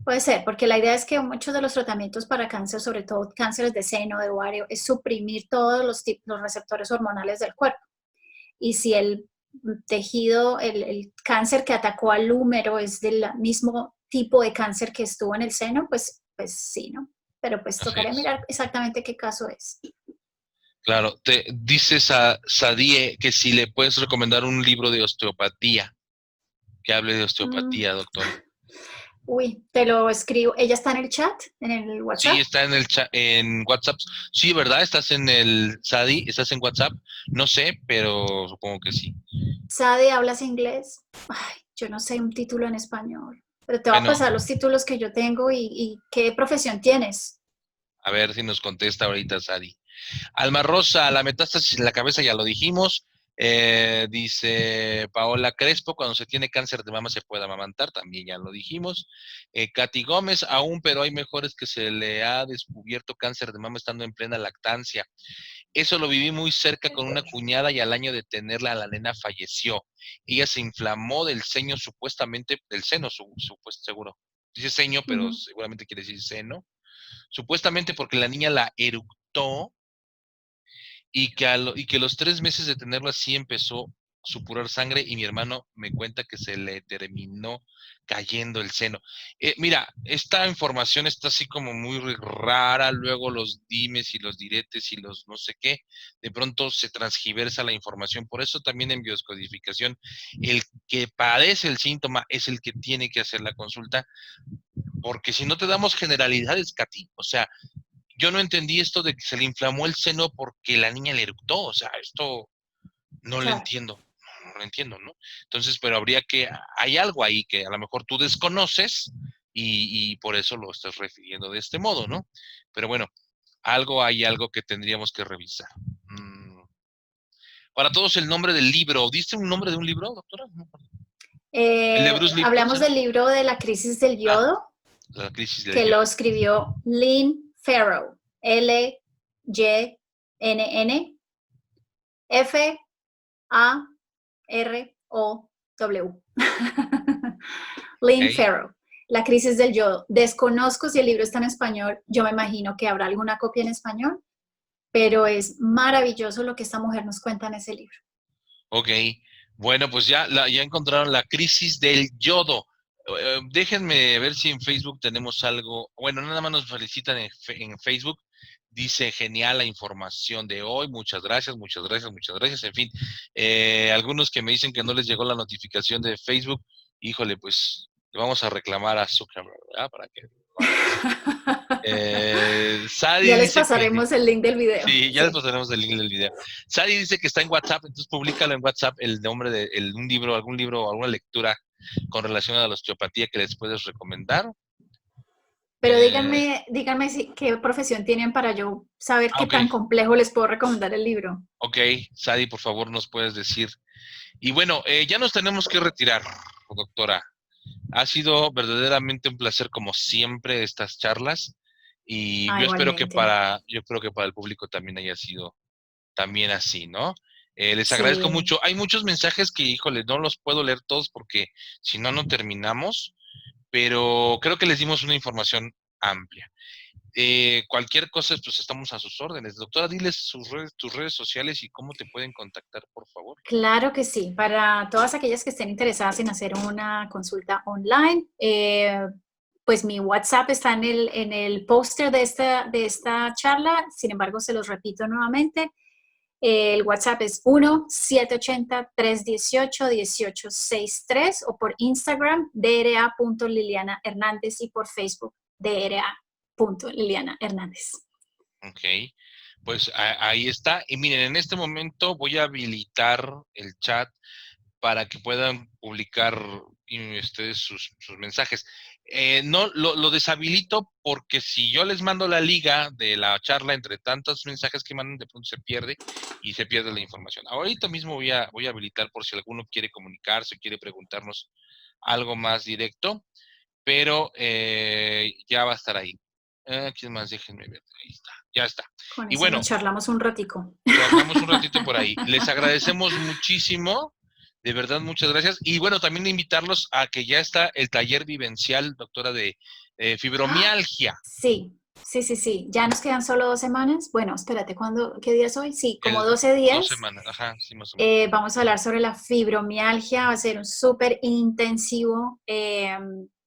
Puede ser, porque la idea es que muchos de los tratamientos para cáncer, sobre todo cánceres de seno, de ovario, es suprimir todos los receptores hormonales del cuerpo. Y si el tejido, el cáncer que atacó al húmero es del mismo tipo de cáncer que estuvo en el seno, pues sí, ¿no? Pero pues Así tocaría es. mirar exactamente qué caso es. Claro, te dices a Sadie que si le puedes recomendar un libro de osteopatía, que hable de Mm, osteopatía, doctora. uy, te lo escribo. ¿Ella está en el chat, en el Sí, WhatsApp? está en el chat, en WhatsApp. Sí, ¿verdad? Estás en el Sadi, estás en WhatsApp. No sé, pero supongo que sí. Sade, ¿hablas inglés? Ay, yo no sé un título en español, pero te va a Bueno, pasar los títulos que yo tengo y qué profesión tienes. a ver si nos contesta ahorita Sadi. Alma Rosa, la metástasis en la cabeza ya lo dijimos. Dice Paola Crespo, cuando se tiene cáncer de mama se puede amamantar, también ya lo dijimos. Katy Gómez, aún, pero hay mejores que se le ha descubierto cáncer de mama estando en plena lactancia. Eso lo viví muy cerca con una cuñada y al año de tenerla la nena falleció. Ella se inflamó del seno, supuestamente, del seno, supuesto, seguro. Dice seño, Uh pero -huh. seguramente quiere decir seno. Supuestamente porque la niña la eructó y que los 3 meses de tenerlo así empezó a supurar sangre y mi hermano me cuenta que se le terminó cayendo el seno. Mira, esta información está así como muy rara, luego los dimes y los diretes y los no sé qué, de pronto se transgiversa la información, por eso también en bioscodificación el que padece el síntoma es el que tiene que hacer la consulta, porque si no te damos generalidades, Katy, o sea, yo no entendí esto de que se le inflamó el seno porque la niña le eructó, o sea, esto no lo Claro. entiendo, no lo entiendo, ¿no? Entonces, pero habría que, hay algo ahí que a lo mejor tú desconoces y por eso lo estás refiriendo de este modo, ¿no? Pero bueno, hay algo que tendríamos que revisar. Para todos el nombre del libro, ¿diste un nombre de un libro, doctora? No. El de Bruce Lipton, Hablamos ¿será? del libro de la crisis del Ah, yodo, la crisis del que yo. lo escribió Lynn Farrow, L-Y-N-N F-A-R-O-W. Lynn Okay. Farrow, La crisis del yodo. Desconozco si el libro está en español, yo me imagino que habrá alguna copia en español, pero es maravilloso lo que esta mujer nos cuenta en ese libro. Ok, bueno, pues ya encontraron la crisis del yodo. Déjenme ver si en Facebook tenemos algo. Bueno, nada más nos felicitan en Facebook. Dice genial la información de hoy. Muchas gracias, muchas gracias, muchas gracias. En fin, algunos que me dicen que no les llegó la notificación de Facebook. Híjole, pues le vamos a reclamar a Zuckerberg, ¿verdad? Para que lo haga así. Sadi Ya les dice que pasaremos el link del video. sí, ya Sí. después tenemos el link del video. Sadi dice que está en WhatsApp, entonces públicalo en WhatsApp el nombre de un libro, algún libro, alguna lectura con relación a la osteopatía que les puedes recomendar. Pero Eh, díganme qué profesión tienen para yo saber qué ok, tan complejo les puedo recomendar el libro. ok, Sadi, por favor, nos puedes decir. Y bueno, ya nos tenemos que retirar, doctora. Ha sido verdaderamente un placer, como siempre, estas charlas. Y Ah, igualmente. yo espero que para el público también haya sido también así, ¿no? Les agradezco Sí, mucho. Hay muchos mensajes que, híjole, no los puedo leer todos porque si no, no terminamos, pero creo que les dimos una información amplia. cualquier cosa, pues estamos a sus órdenes. Doctora, diles tus redes sociales y cómo te pueden contactar, por favor. Claro que sí. Para todas aquellas que estén interesadas en hacer una consulta online, pues mi WhatsApp está en el póster de esta charla. Sin embargo, se los repito nuevamente. El WhatsApp es 1-780-318-1863 o por Instagram dra.liliana Hernández y por Facebook dra.liliana Hernández. Ok, pues ahí está. Y miren, en este momento voy a habilitar el chat para que puedan publicar ustedes sus mensajes. No, lo deshabilito porque si yo les mando la liga de la charla entre tantos mensajes que mandan, de pronto se pierde y se pierde la información. Ahorita mismo voy a habilitar por si alguno quiere comunicarse, quiere preguntarnos algo más directo, pero ya va a estar ahí. ¿Quién más? Déjenme ver. Ahí está, ya está. Con Y eso bueno, nos charlamos un ratico. charlamos un ratito por ahí. Les agradecemos muchísimo. De verdad, muchas gracias. Y bueno, también invitarlos a que ya está el taller vivencial, doctora, de fibromialgia. Sí, sí, sí, sí. Ya nos quedan solo 2 semanas. Bueno, espérate, ¿qué día es hoy? Sí, como 12 2 días. semanas, ajá, sí, más o menos. Vamos a hablar sobre la fibromialgia. Va a ser un súper intensivo.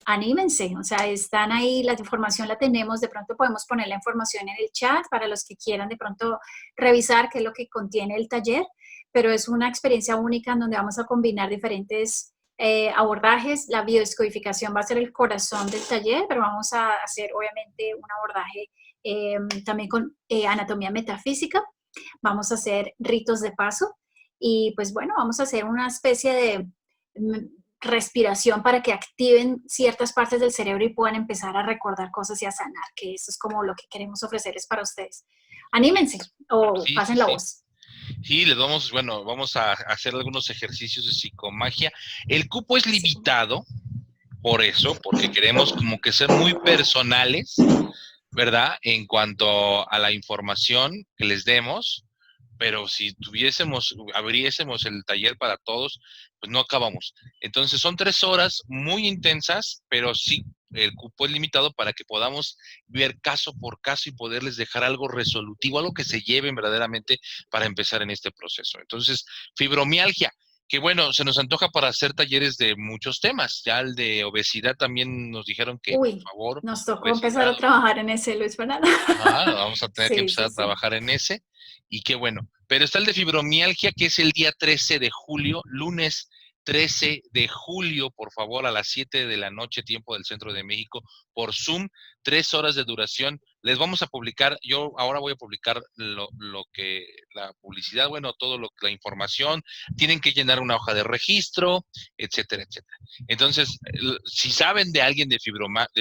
Anímense, o sea, están ahí, la información la tenemos. De pronto podemos poner la información en el chat para los que quieran de pronto revisar qué es lo que contiene el taller. Pero es una experiencia única en donde vamos a combinar diferentes abordajes. La biodescodificación va a ser el corazón del taller, pero vamos a hacer obviamente un abordaje también con anatomía metafísica. Vamos a hacer ritos de paso y pues bueno, vamos a hacer una especie de respiración para que activen ciertas partes del cerebro y puedan empezar a recordar cosas y a sanar, que eso es como lo que queremos ofrecerles para ustedes. Anímense o Sí, sí, pasen la sí. voz. Sí, vamos a hacer algunos ejercicios de psicomagia. El cupo es Sí. limitado, por eso, porque queremos como que ser muy personales, ¿verdad? En cuanto a la información que les demos, pero si abriésemos el taller para todos, pues no acabamos. Entonces son 3 horas muy intensas, pero sí, el cupo es limitado para que podamos ver caso por caso y poderles dejar algo resolutivo, algo que se lleven verdaderamente para empezar en este proceso. Entonces, fibromialgia, que bueno, se nos antoja para hacer talleres de muchos temas. Ya el de obesidad también nos dijeron que, por Uy, favor, nos tocó empezar obesidad. a trabajar en ese, Luis Fernando. Ajá, vamos a tener que Sí, empezar sí, a sí. trabajar en ese. Y qué bueno. Pero está el de fibromialgia, que es el día 13 de julio, lunes 13 de julio, por favor, a las 7 de la noche, tiempo del Centro de México, por Zoom, 3 horas de duración. Les vamos a publicar, yo ahora voy a publicar la publicidad, bueno, la información. Tienen que llenar una hoja de registro, etcétera, etcétera. Entonces, si saben de alguien de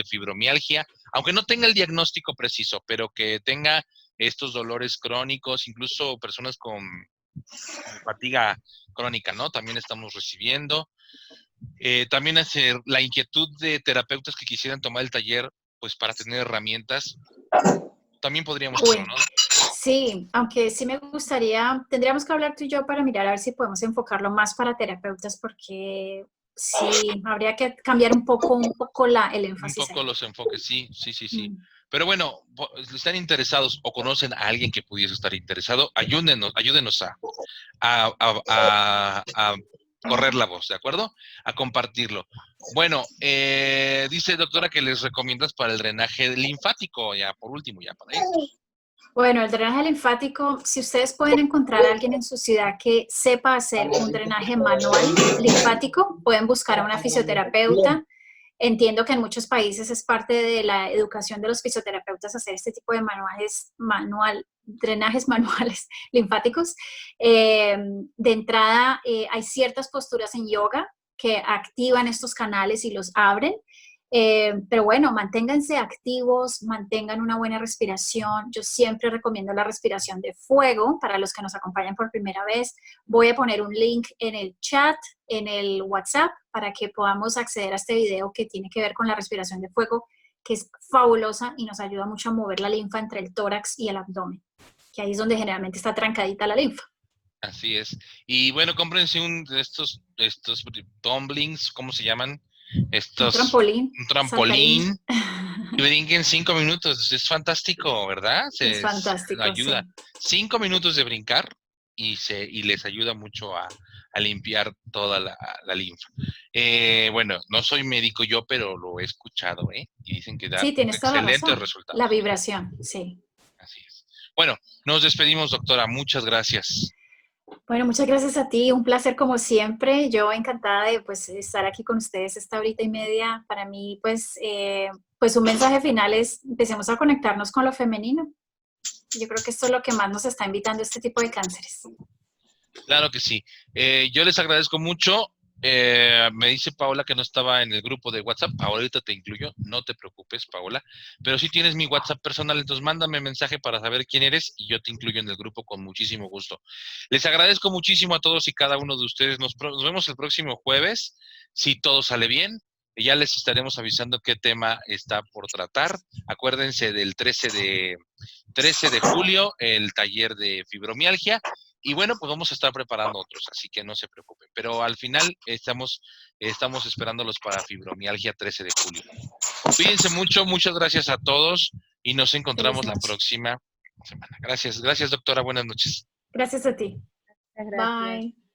fibromialgia, aunque no tenga el diagnóstico preciso, pero que tenga estos dolores crónicos, incluso personas con fatiga crónica, ¿no? También estamos recibiendo. También hacer la inquietud de terapeutas que quisieran tomar el taller, pues para tener herramientas, también podríamos Uy, hacerlo, ¿no? sí, aunque sí me gustaría, tendríamos que hablar tú y yo para mirar a ver si podemos enfocarlo más para terapeutas, porque sí, habría que cambiar un poco el Un énfasis poco ahí. los enfoques, sí, sí, sí, sí. Mm. Pero bueno, si están interesados o conocen a alguien que pudiese estar interesado, ayúdenos a correr la voz, ¿de acuerdo? A compartirlo. Bueno, dice doctora que les recomiendas para el drenaje linfático, ya por último, ya para irnos. Bueno, el drenaje linfático, si ustedes pueden encontrar a alguien en su ciudad que sepa hacer un drenaje manual linfático, pueden buscar a una fisioterapeuta. Entiendo que en muchos países es parte de la educación de los fisioterapeutas hacer este tipo de drenajes manuales linfáticos. De entrada, hay ciertas posturas en yoga que activan estos canales y los abren. Pero bueno, manténganse activos, mantengan una buena respiración. Yo siempre recomiendo la respiración de fuego para los que nos acompañan por primera vez. Voy a poner un link en el chat, en el WhatsApp, para que podamos acceder a este video que tiene que ver con la respiración de fuego, que es fabulosa y nos ayuda mucho a mover la linfa entre el tórax y el abdomen, que ahí es donde generalmente está trancadita la linfa. Así es. Y bueno, cómprense estos tumblings, ¿cómo se llaman? Un Un trampolín, saltarín. trampolín, Y brinquen 5 minutos, es fantástico, ¿verdad? Es fantástico, Ayuda. sí. 5 minutos de brincar y les ayuda mucho a limpiar toda la linfa. Bueno, no soy médico yo, pero lo he escuchado, ¿eh? Y dicen que da Sí, tienes toda la excelentes razón. La resultados. vibración, sí. Así es. Bueno, nos despedimos, doctora. Muchas gracias. Bueno, muchas gracias a ti, un placer como siempre. Yo encantada de pues estar aquí con ustedes esta horita y media. Para mí, pues un mensaje final es empecemos a conectarnos con lo femenino. Yo creo que esto es lo que más nos está invitando este tipo de cánceres. Claro que sí. Yo les agradezco mucho. Me dice Paola que no estaba en el grupo de WhatsApp. Ahorita te incluyo. No te preocupes, Paola. Pero sí tienes mi WhatsApp personal, entonces mándame mensaje para saber quién eres y yo te incluyo en el grupo con muchísimo gusto. Les agradezco muchísimo a todos y cada uno de ustedes. Nos vemos el próximo jueves, si todo sale bien. Ya les estaremos avisando qué tema está por tratar. Acuérdense del 13 de julio, el taller de fibromialgia. Y bueno, pues vamos a estar preparando otros, así que no se preocupen. Pero al final estamos esperándolos para fibromialgia 13 de julio. Cuídense mucho, muchas gracias a todos y nos Feliz encontramos la noche. próxima semana. Gracias, gracias doctora, buenas noches. Gracias a ti. Muchas gracias. Bye.